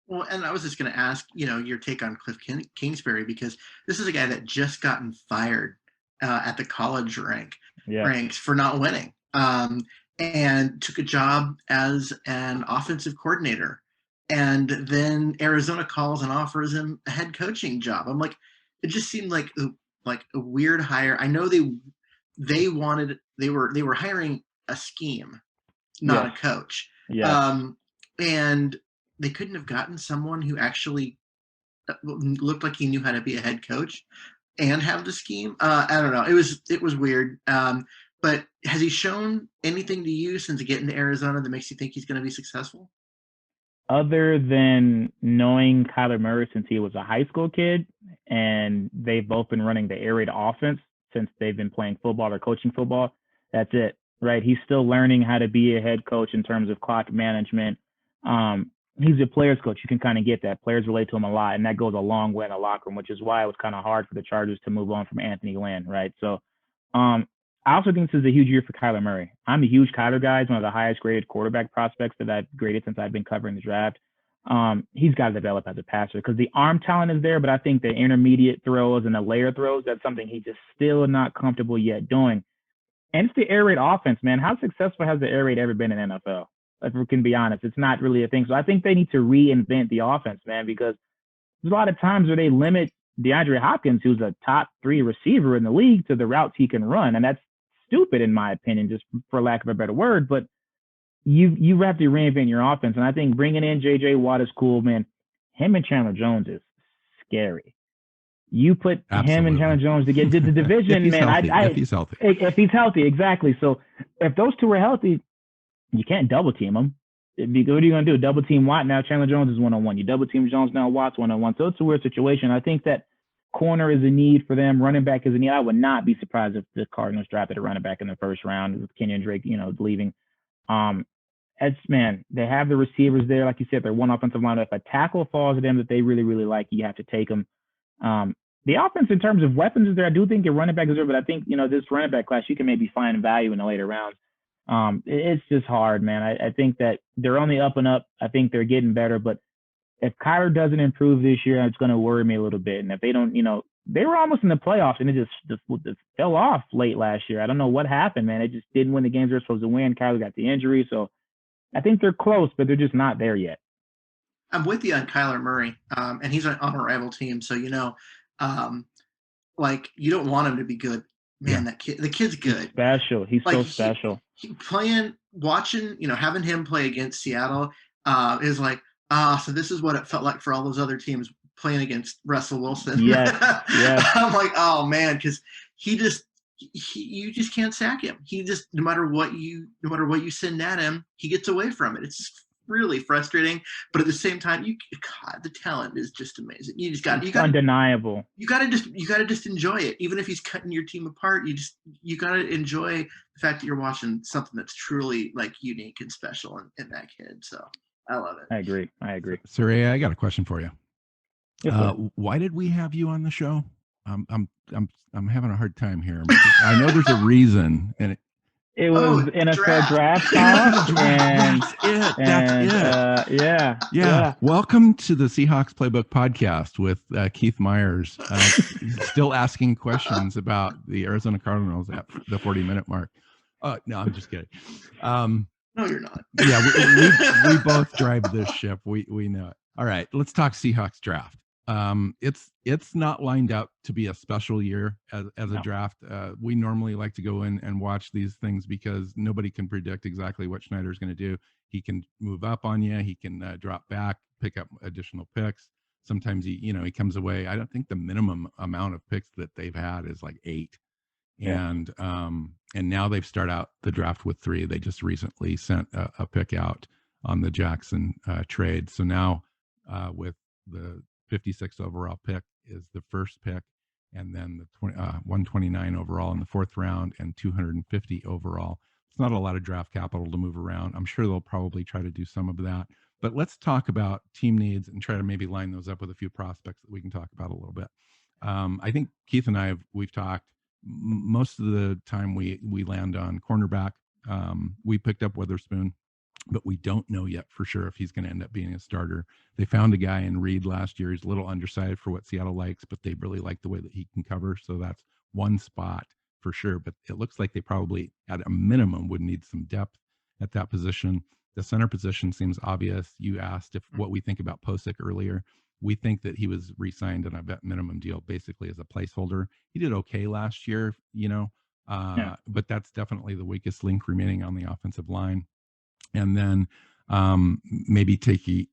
Well, and I was just going to ask, your take on Cliff Kingsbury, because this is a guy that just gotten fired at the college ranks for not winning, and took a job as an offensive coordinator, and then Arizona calls and offers him a head coaching job. I'm like, it just seemed like a weird hire. I know they were hiring a scheme, not a coach. Yeah. And they couldn't have gotten someone who actually looked like he knew how to be a head coach and have the scheme. I don't know. It was weird. But has he shown anything to you since getting to Arizona that makes you think he's going to be successful? Other than knowing Kyler Murray since he was a high school kid, and they've both been running the air raid offense since they've been playing football or coaching football, that's it, right? He's still learning how to be a head coach in terms of clock management. He's a player's coach. You can kind of get that. Players relate to him a lot, and that goes a long way in the locker room, which is why it was kind of hard for the Chargers to move on from Anthony Lynn, right? So I also think this is a huge year for Kyler Murray. I'm a huge Kyler guy. He's one of the highest graded quarterback prospects that I've graded since I've been covering the draft. He's got to develop as a passer, because the arm talent is there, but I think the intermediate throws and the layer throws, that's something he's just still not comfortable yet doing. And it's the air raid offense, man. How successful has the air raid ever been in NFL? If we can be honest, it's not really a thing. So I think they need to reinvent the offense, man, because there's a lot of times where they limit DeAndre Hopkins, who's a top 3 receiver in the league, to the routes he can run. And that's stupid, in my opinion, just for lack of a better word. But you have to reinvent your offense. And I think bringing in J.J. Watt is cool, man. Him and Chandler Jones is scary. You put him and Chandler Jones to get the division, man. If he's healthy. If he's healthy, exactly. So if those two are healthy, you can't double team them. What are you going to do? Double team Watt? Now Chandler Jones is one-on-one. You double team Jones, now Watt's one-on-one. So it's a weird situation. I think that corner is a need for them. Running back is a need. I would not be surprised if the Cardinals drafted a running back in the first round with Kenyon Drake, leaving. They have the receivers there. Like you said, they're one offensive line. If a tackle falls to them that they really, really like, you have to take them. The offense in terms of weapons is there. I do think your running back is there, but I think, this running back class, you can maybe find value in the later rounds. It's just hard, man. I think that they're on the up and up. I think they're getting better, but if Kyler doesn't improve this year, it's going to worry me a little bit. And if they don't, they were almost in the playoffs and it just fell off late last year. I don't know what happened, man. They just didn't win the games they're supposed to win. Kyler got the injury. So I think they're close, but they're just not there yet. I'm with you on Kyler Murray, and he's on a rival team. So, you don't want him to be good. Man, the kid's good. He's special. He's so special. Watching, having him play against Seattle is like, so this is what it felt like for all those other teams playing against Russell Wilson. Yeah. I'm like, oh man, because you just can't sack him. He just, no matter what you send at him, he gets away from it. It's really frustrating, but at the same time, the talent is just amazing. You got undeniable. You got to just enjoy it, even if he's cutting your team apart. You got to enjoy the fact that you're watching something that's truly like unique and special in that kid. So I love it. I agree. Surae, I got a question for you. Yes, why did we have you on the show? I'm having a hard time here. I know there's a reason, and it was NFL draft talk, and that's it. Yeah. Welcome to the Seahawks Playbook Podcast with Keith Myers, still asking questions about the Arizona Cardinals at the 40-minute mark. No, I'm just kidding. No, you're not. Yeah, we both drive this ship. We know it. All right, let's talk Seahawks draft. It's not lined up to be a special year as a draft. We normally like to go in and watch these things because nobody can predict exactly what Schneider's going to do. He can move up on you. He can drop back, pick up additional picks. Sometimes he comes away. I don't think the minimum amount of picks that they've had is like 8. Yeah. And now they've started out the draft with 3. They just recently sent a pick out on the Jackson trade. So now with the 56th overall pick is the first pick, and then the 129 overall in the 4th round and 250 overall. It's not a lot of draft capital to move around. I'm sure they'll probably try to do some of that, but let's talk about team needs and try to maybe line those up with a few prospects that we can talk about a little bit. I think Keith and we've talked most of the time we land on cornerback. We picked up Witherspoon, but we don't know yet for sure if he's going to end up being a starter. They found a guy in Reed last year. He's a little undersized for what Seattle likes, but they really like the way that he can cover. So that's one spot for sure. But it looks like they probably, at a minimum, would need some depth at that position. The center position seems obvious. You asked what we think about Posick earlier. We think that he was re-signed on a vet minimum deal, basically as a placeholder. He did okay last year, but that's definitely the weakest link remaining on the offensive line. And then maybe take a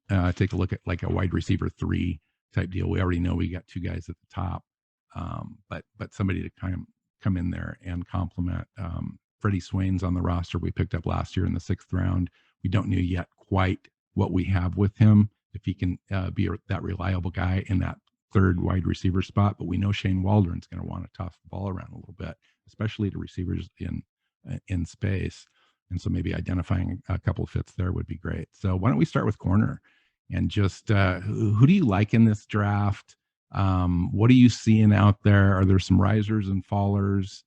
look at like a wide receiver 3 type deal. We already know we got 2 guys at the top, but somebody to kind of come in there and complement. Freddie Swain's on the roster we picked up last year in the 6th round. We don't know yet quite what we have with him, if he can be that reliable guy in that 3rd wide receiver spot. But we know Shane Waldron's going to want to toss the ball around a little bit, especially to receivers in space. And so maybe identifying a couple of fits there would be great. So why don't we start with corner and just who do you like in this draft? What are you seeing out there? Are there some risers and fallers,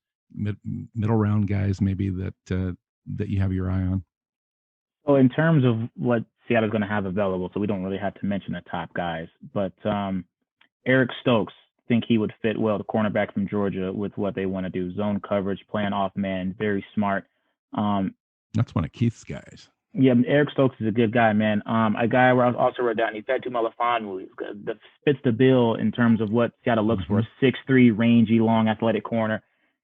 middle round guys maybe that you have your eye on? So in terms of what Seattle's going to have available, so we don't really have to mention the top guys, but Eric Stokes, think he would fit well, the cornerback from Georgia, with what they want to do. Zone coverage, playing off man, very smart. That's one of Keith's guys. Yeah, Eric Stokes is a good guy, man. A guy where I also wrote down, Ifeatu Melifonwu. That fits the bill in terms of what Seattle looks for. 6'3", rangy, long, athletic corner.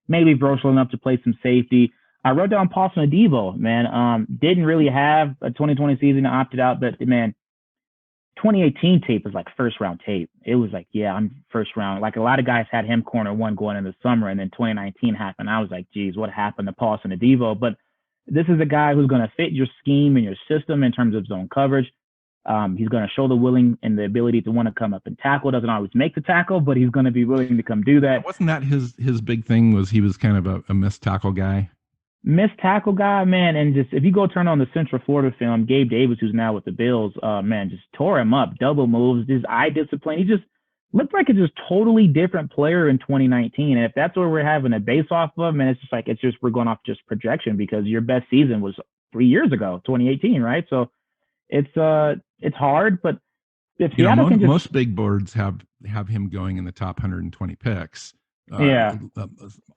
Maybe versatile enough to play some safety. I wrote down Positional Rankings, man. Didn't really have a 2020 season, opted out, but man, 2018 tape was like first round tape. It was like, yeah, I'm first round. Like a lot of guys had him corner one going in the summer, and then 2019 happened. I was like, geez, what happened to Positional Rankings? But this is a guy who's going to fit your scheme and your system in terms of zone coverage. He's going to show the willing and the ability to want to come up and tackle. Doesn't always make the tackle, but he's going to be willing to come do that. Wasn't that his big thing? Was he was kind of a missed tackle guy? Missed tackle guy, man. And just if you go turn on the Central Florida film, Gabe Davis, who's now with the Bills, man, just tore him up. Double moves, his eye discipline. He just looked like a just totally different player in 2019. And if that's what we're having a base off of, man, it's just we're going off just projection, because your best season was 3 years ago, 2018, right? So it's hard, but if Seattle can just, most big boards have him going in the top 120 picks. A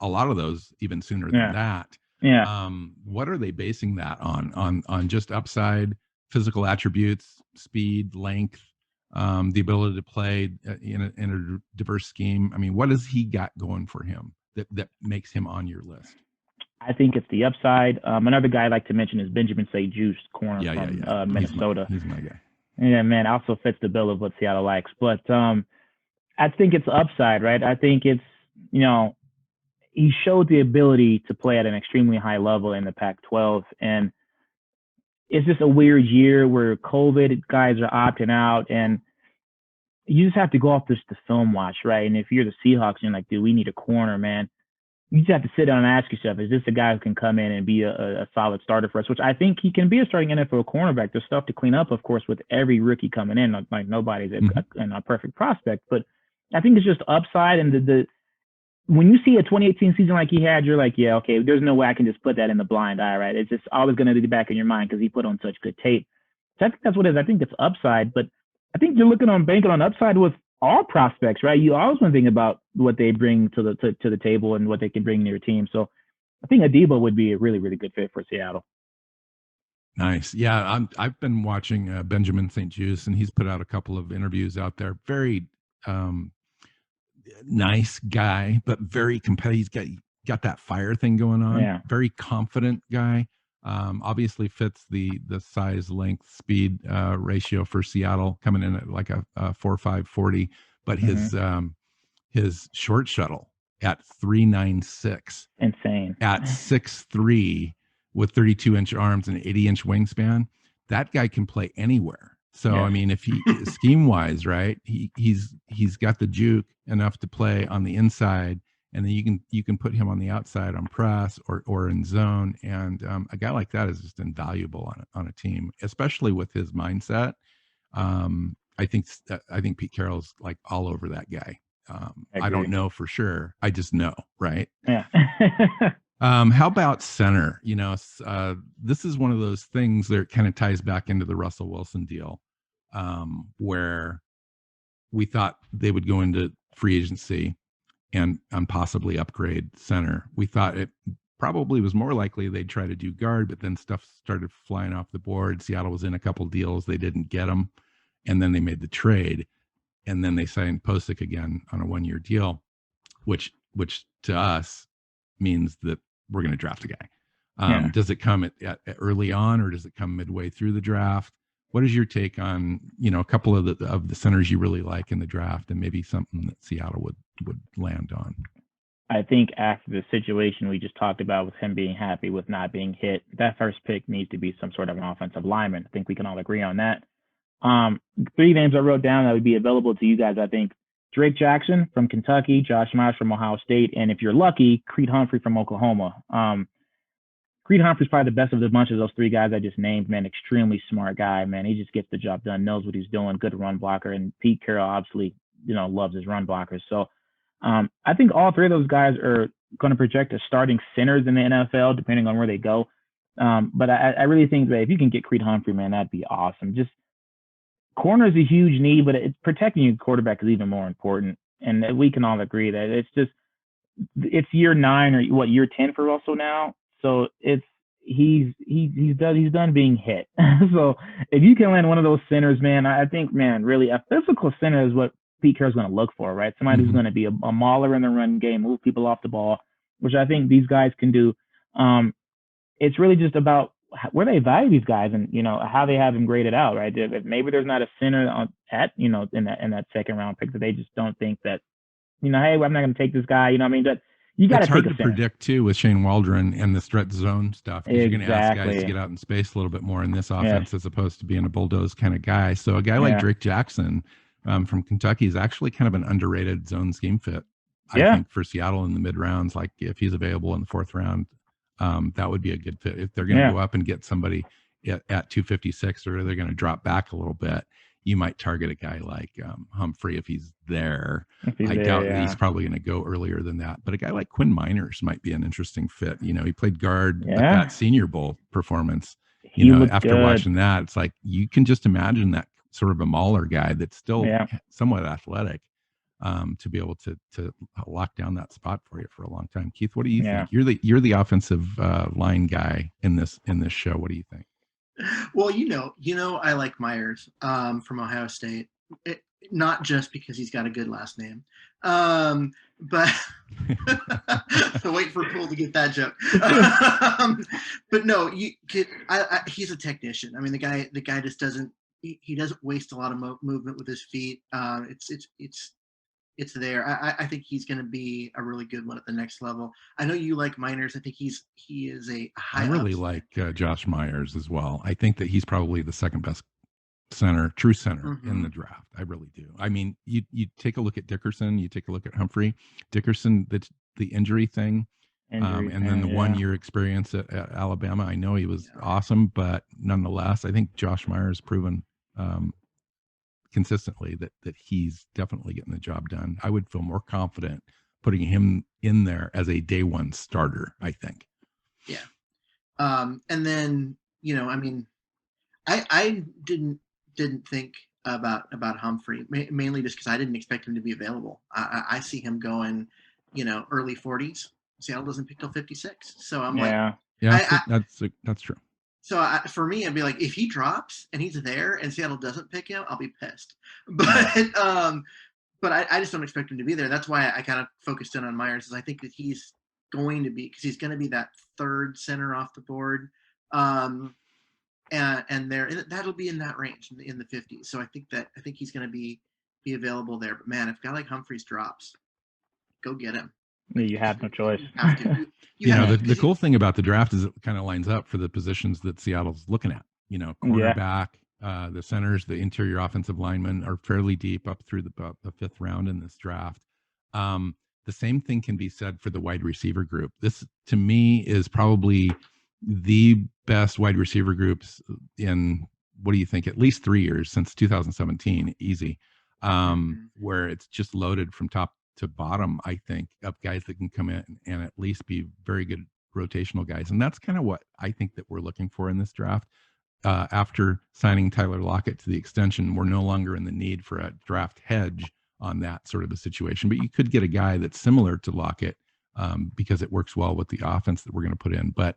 lot of those even sooner than that. Yeah. What are they basing that on just upside, physical attributes, speed, length, the ability to play in a diverse scheme? I mean, what has he got going for him that makes him on your list? I think it's the upside. Another guy I'd like to mention is Benjamin St-Juste, corner from Minnesota. He's my guy. Yeah, man, also fits the bill of what Seattle likes. But I think it's upside, right? I think it's, he showed the ability to play at an extremely high level in the Pac-12. And it's just a weird year where COVID guys are opting out, and you just have to go off the film watch, right? And if you're the Seahawks, you're like, dude, we need a corner, man. You just have to sit down and ask yourself, is this a guy who can come in and be a solid starter for us? Which I think he can be a starting NFL cornerback. There's stuff to clean up, of course, with every rookie coming in. Like nobody's a perfect prospect, but I think it's just upside. And when you see a 2018 season like he had, you're like, yeah, okay, there's no way I can just put that in the blind eye, right? It's just always going to be back in your mind because he put on such good tape. So I think that's what it is. I think it's upside, but I think you're banking on upside with all prospects, right? You always want to think about what they bring to the table and what they can bring to your team. So I think Adebo would be a really, really good fit for Seattle. Nice. Yeah, I've been watching Benjamin St-Juste, and he's put out a couple of interviews out there. Very nice guy, but very competitive. He's got that fire thing going on. Yeah. Very confident guy. Obviously fits the size, length, speed ratio for Seattle, coming in at like a 4.5 40. But his short shuttle at 3.96, insane. At 6'3", with 32-inch arms and 80-inch wingspan, that guy can play anywhere. So I mean, if he scheme wise, right, he's got the juke enough to play on the inside, and then you can put him on the outside on press or in zone. And a guy like that is just invaluable on a team, especially with his mindset. I think Pete Carroll's like all over that guy. I don't know for sure. I just know, right? Yeah. How about center? This is one of those things that kind of ties back into the Russell Wilson deal, where we thought they would go into free agency and possibly upgrade center. We thought it probably was more likely they'd try to do guard, but then stuff started flying off the board. Seattle was in a couple deals. They didn't get them. And then they made the trade. And then they signed Posick again on a 1-year deal, which to us means that we're going to draft a guy. Does it come at early on, or does it come midway through the draft? What is your take on, a couple of the centers you really like in the draft, and maybe something that Seattle would land on? I think after the situation we just talked about with him being happy with not being hit, that first pick needs to be some sort of an offensive lineman. I think we can all agree on that. 3 names I wrote down that would be available to you guys, I think: Drake Jackson from Kentucky, Josh Myers from Ohio State, and if you're lucky, Creed Humphrey from Oklahoma. Creed Humphrey's probably the best of the bunch of those 3 guys I just named, man. Extremely smart guy, man. He just gets the job done, knows what he's doing, good run blocker. And Pete Carroll obviously, loves his run blockers. So I think all 3 of those guys are going to project as starting centers in the NFL, depending on where they go. But I really think that if you can get Creed Humphrey, man, that'd be awesome. Just corner is a huge need, but it's protecting your quarterback is even more important. And we can all agree that it's year 9 or year 10 for Russell now. So he's done being hit. So if you can land one of those centers, man, I think, man, really a physical center is what Pete Carroll's going to look for, right? Somebody who's going to be a mauler in the run game, move people off the ball, which I think these guys can do. It's really just about where they value these guys and, how they have them graded out, right? If maybe there's not a center in that second round pick that they just don't think that, hey, I'm not going to take this guy. That you got to take a center. It's hard to predict too with Shane Waldron and the stretch zone stuff. Because you're going to ask guys to get out in space a little bit more in this offense as opposed to being a bulldoze kind of guy. So a guy like Drake Jackson from Kentucky is actually kind of an underrated zone scheme fit. I think for Seattle in the mid rounds, like if he's available in the 4th round, that would be a good fit. If they're going to go up and get somebody at 256, or they're going to drop back a little bit, you might target a guy like Humphrey if he's there. I doubt he's probably going to go earlier than that. But a guy like Quinn Miners might be an interesting fit. He played guard at that Senior Bowl performance. After watching that, it's like you can just imagine that sort of a mauler guy that's still somewhat athletic to be able to lock down that spot for you for a long time. Keith, what do you think? You're the offensive line guy in this show. What do you think? Well, I like Myers from Ohio State, not just because he's got a good last name, but so wait for Poole to get that joke. But no, he's a technician. I mean, the guy just doesn't waste a lot of movement with his feet. It's there. I think he's going to be a really good one at the next level. I know you like Miners. I think he is a high. I really like Josh Myers as well. I think that he's probably the second best true center in the draft. I really do. I mean, you take a look at Dickerson, you take a look at Humphrey. Dickerson, the injury thing, and then the 1 year experience at Alabama. I know he was awesome, but nonetheless, I think Josh Myers proven consistently that he's definitely getting the job done. I would feel more confident putting him in there as a day one starter, I think. Yeah. And then, I didn't think about Humphrey, mainly just because I didn't expect him to be available. I see him going, early 40s. Seattle doesn't pick till 56. So I'm that's true. So for me, I'd be like, if he drops and he's there and Seattle doesn't pick him, I'll be pissed. But I just don't expect him to be there. That's why I kind of focused in on Myers, is I think that he's going to be, because he's going to be that 3rd center off the board, and that'll be in that range in the 50s. So I think he's going to be available there. But man, if a guy like Humphreys drops, go get him. You have no choice. The cool thing about the draft is it kind of lines up for the positions that Seattle's looking at. Cornerback, the centers, the interior offensive linemen are fairly deep up through the 5th round in this draft. The same thing can be said for the wide receiver group. This, to me, is probably the best wide receiver groups in, what do you think, at least 3 years, since 2017, easy, where it's just loaded from top to bottom, I think, of guys that can come in and at least be very good rotational guys. And that's kind of what I think that we're looking for in this draft. After signing Tyler Lockett to the extension, we're no longer in the need for a draft hedge on that sort of a situation. But you could get a guy that's similar to Lockett because it works well with the offense that we're going to put in. But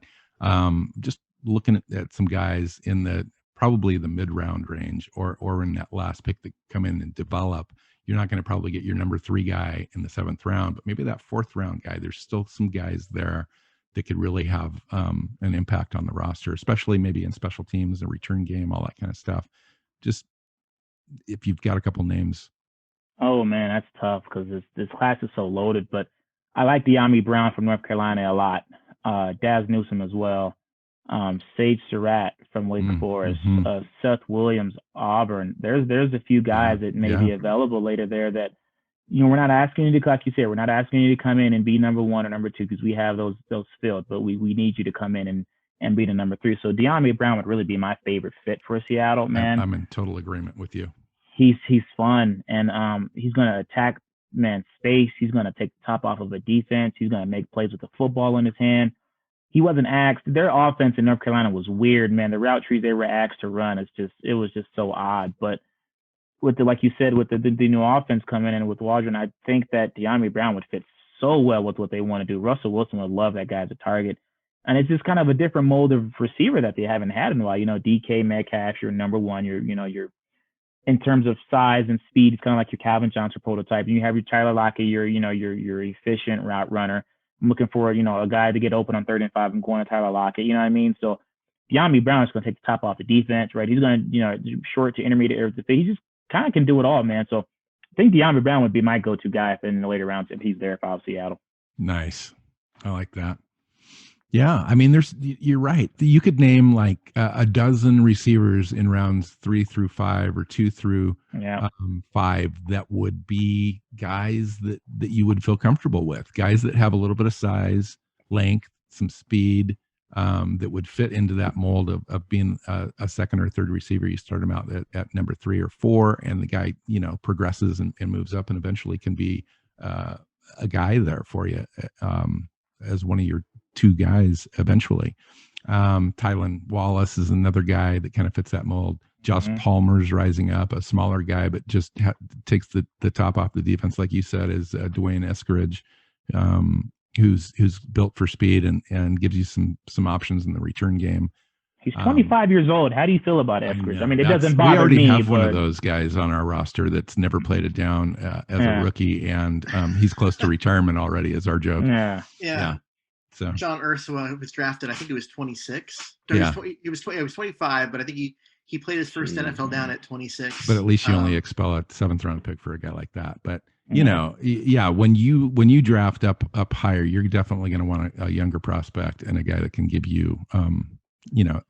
just looking at some guys in probably the mid-round range or in that last pick that come in and develop, you're not going to probably get your number 3 guy in the 7th round, but maybe that 4th round guy. There's still some guys there that could really have an impact on the roster, especially maybe in special teams, the return game, all that kind of stuff. Just if you've got a couple names. Oh man, that's tough because this class is so loaded. But I like De'Ami Brown from North Carolina a lot. Daz Newsome as well. Sage Surratt from Wake Forest, Seth Williams, Auburn. There's a few guys that may be available later there that, we're not asking you to, like you said, we're not asking you to come in and be number 1 or number 2 because we have those filled, but we need you to come in and be the number 3. So De'Ami Brown would really be my favorite fit for Seattle, man. I'm in total agreement with you. He's fun, and he's going to attack space. He's going to take the top off of a defense. He's going to make plays with the football in his hand. He wasn't asked. Their offense in North Carolina was weird, man. The route trees they were asked to run, it was just so odd. But like you said, with the new offense coming in with Waldron, I think that De'Ami Brown would fit so well with what they want to do. Russell Wilson would love that guy as a target. And it's just kind of a different mold of receiver that they haven't had in a while. DK Metcalf, your number one, you're in terms of size and speed, it's kind of like your Calvin Johnson prototype. And you have your Tyler Lockett, your efficient route runner. I'm looking for, a guy to get open on 3rd and 5 and going to Tyler Lockett. You know what I mean? So De'Ami Brown is going to take the top off the defense, right? He's going to, short to intermediate areas. He just kind of can do it all, man. So I think De'Ami Brown would be my go-to guy in the later rounds if he's there if I was Seattle. Nice. I like that. Yeah. I mean, you're right. You could name like a dozen receivers in rounds 3 through 5 or 2 through 5 that would be guys that you would feel comfortable with, guys that have a little bit of size, length, some speed, that would fit into that mold of being a second or third receiver. You start him out at number 3 or 4, and the guy, progresses and moves up and eventually can be a guy there for you as one of your 2 guys eventually. Tylan Wallace is another guy that kind of fits that mold. Josh Palmer's rising up, a smaller guy, but just takes the top off the defense. Like you said, is Dwayne Eskridge, who's built for speed and gives you some options in the return game. He's 25 years old. How do you feel about Eskridge? I mean, it doesn't bother me. We already have one of those guys on our roster that's never played it down as a rookie, and he's close to retirement already, is our joke. Yeah. So John Ursula was drafted. I think he was 26. He was 25, but I think he played his first NFL down at 26. But at least you only expel a 7th round pick for a guy like that. But when you draft up higher, you're definitely going to want a younger prospect and a guy that can give you,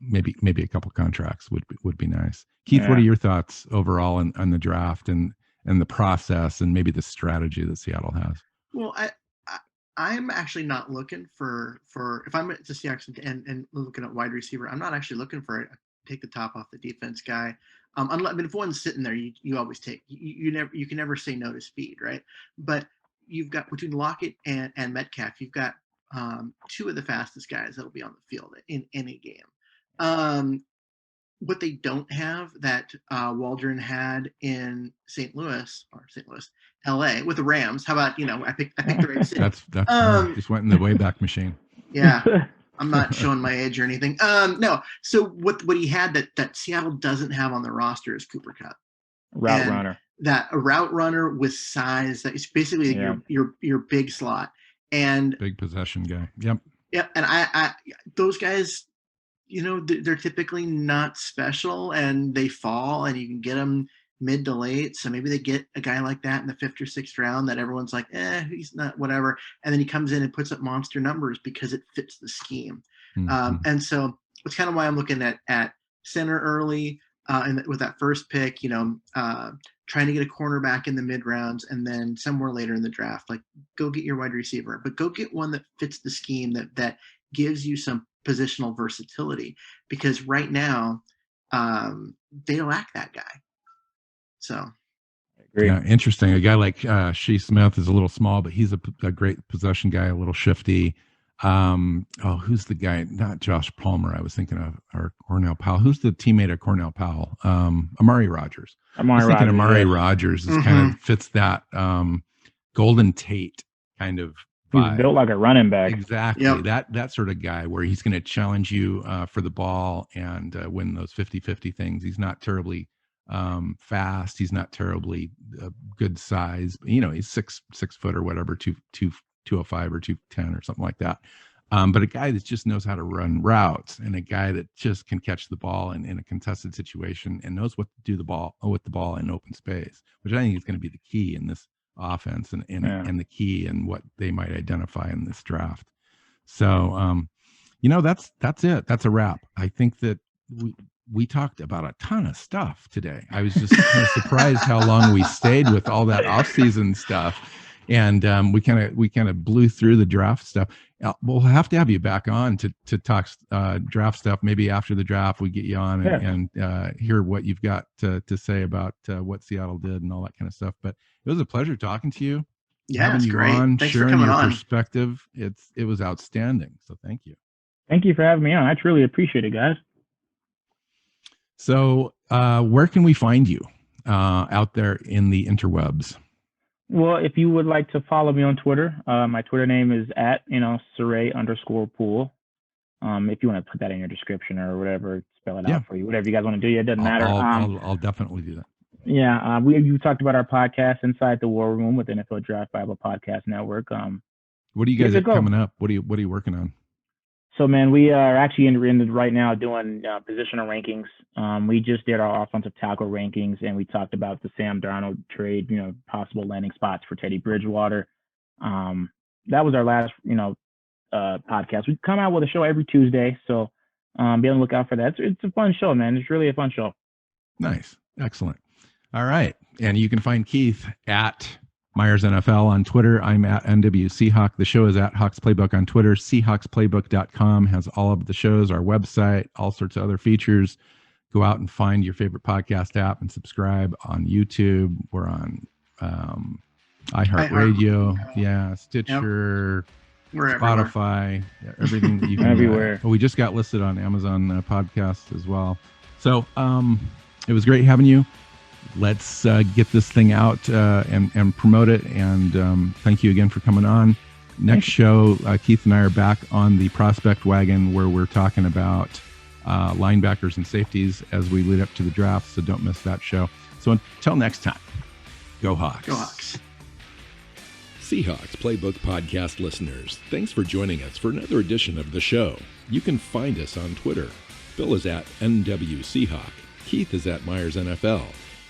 maybe a couple contracts would be nice. Keith, what are your thoughts overall on the draft and the process and maybe the strategy that Seattle has? Well, I'm actually not looking for if I'm at the Seahawks and looking at wide receiver, I'm not actually looking for take the top off the defense guy. If one's sitting there, you always take. You can never say no to speed, right? But you've got between Lockett and Metcalf, you've got 2 of the fastest guys that'll be on the field in any game. What they don't have that Waldron had in St. Louis, LA with the Rams. How about, I picked the right city. That's just went in the Wayback Machine. Yeah. I'm not showing my age or anything. No. So what he had that Seattle doesn't have on the roster is Cooper Kupp. Route runner. A route runner with size that is basically your big slot and big possession guy. Yep. Yeah. And I those guys, they're typically not special and they fall and you can get them mid to late. So maybe they get a guy like that in the 5th or 6th round that everyone's like, he's not whatever. And then he comes in and puts up monster numbers because it fits the scheme. And so it's kind of why I'm looking at center early and with that first pick, trying to get a cornerback in the mid rounds and then somewhere later in the draft, like go get your wide receiver, but go get one that fits the scheme that gives you some positional versatility, because right now they lack that guy. So, yeah, interesting. A guy like Shea Smith is a little small, but he's a great possession guy, a little shifty. Who's the guy? Not Josh Palmer. I was thinking of, or Cornell Powell. Who's the teammate of Cornell Powell? Amari Rogers. Amari Rogers is kind of fits that Golden Tate kind of vibe. He's built like a running back. Exactly. Yep. That sort of guy where he's going to challenge you for the ball and win those 50-50 things. He's not terribly fast. He's not terribly good size. He's 6 foot or whatever, 205 or 210 or something like that. But a guy that just knows how to run routes and a guy that just can catch the ball in a contested situation and knows what to do with the ball in open space, which I think is going to be the key in this offense and the key in what they might identify in this draft. So, that's it. That's a wrap. I think that we talked about a ton of stuff today. I was just kind of surprised how long we stayed with all that off-season stuff. And we kind of blew through the draft stuff. We'll have to have you back on to talk draft stuff. Maybe after the draft, we get you on and hear what you've got to say about what Seattle did and all that kind of stuff. But it was a pleasure talking to you. Yeah, having you great. on, Thanks sharing for coming your on. perspective. It was outstanding. So thank you. Thank you for having me on. I truly appreciate it, guys. So where can we find you? out there in the interwebs? Well, if you would like to follow me on Twitter, my Twitter name is @Surae_Poole. If you want to put that in your description or whatever, spell it out for you, whatever you guys want to do. Yeah, it doesn't matter. I'll definitely do that. Yeah, you talked about our podcast, Inside the War Room, with NFL Draft Bible Podcast Network. What do you guys have coming up? What are you working on? So, man, we are actually in right now doing positional rankings. We just did our offensive tackle rankings, and we talked about the Sam Darnold trade, possible landing spots for Teddy Bridgewater. That was our last, podcast. We come out with a show every Tuesday, so be on the lookout for that. It's a fun show, man. It's really a fun show. Nice. Excellent. All right. And you can find Keith at Myers NFL on Twitter. I'm at NW Seahawk. The show is at Hawks Playbook on Twitter. SeahawksPlaybook.com has all of the shows, our website, all sorts of other features. Go out and find your favorite podcast app and subscribe on YouTube. We're on iHeartRadio, Stitcher, Spotify, everything that you can. Everywhere. We just got listed on Amazon Podcasts as well. So it was great having you. Let's get this thing out and promote it. And thank you again for coming on. Next show, Keith and I are back on the prospect wagon where we're talking about linebackers and safeties as we lead up to the draft. So don't miss that show. So until next time, go Hawks. Go Hawks. Seahawks Playbook Podcast listeners, thanks for joining us for another edition of the show. You can find us on Twitter. Bill is at NW Seahawk. Keith is at Myers NFL.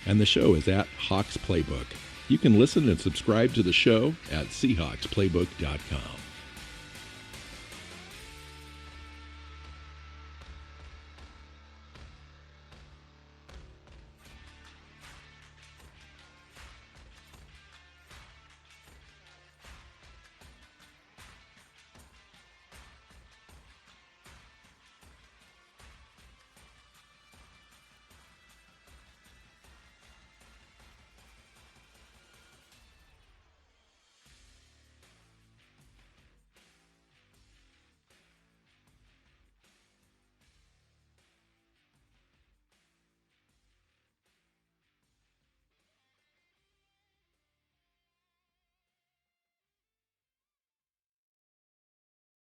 And the show is at Hawks Playbook. You can listen and subscribe to the show at SeahawksPlaybook.com.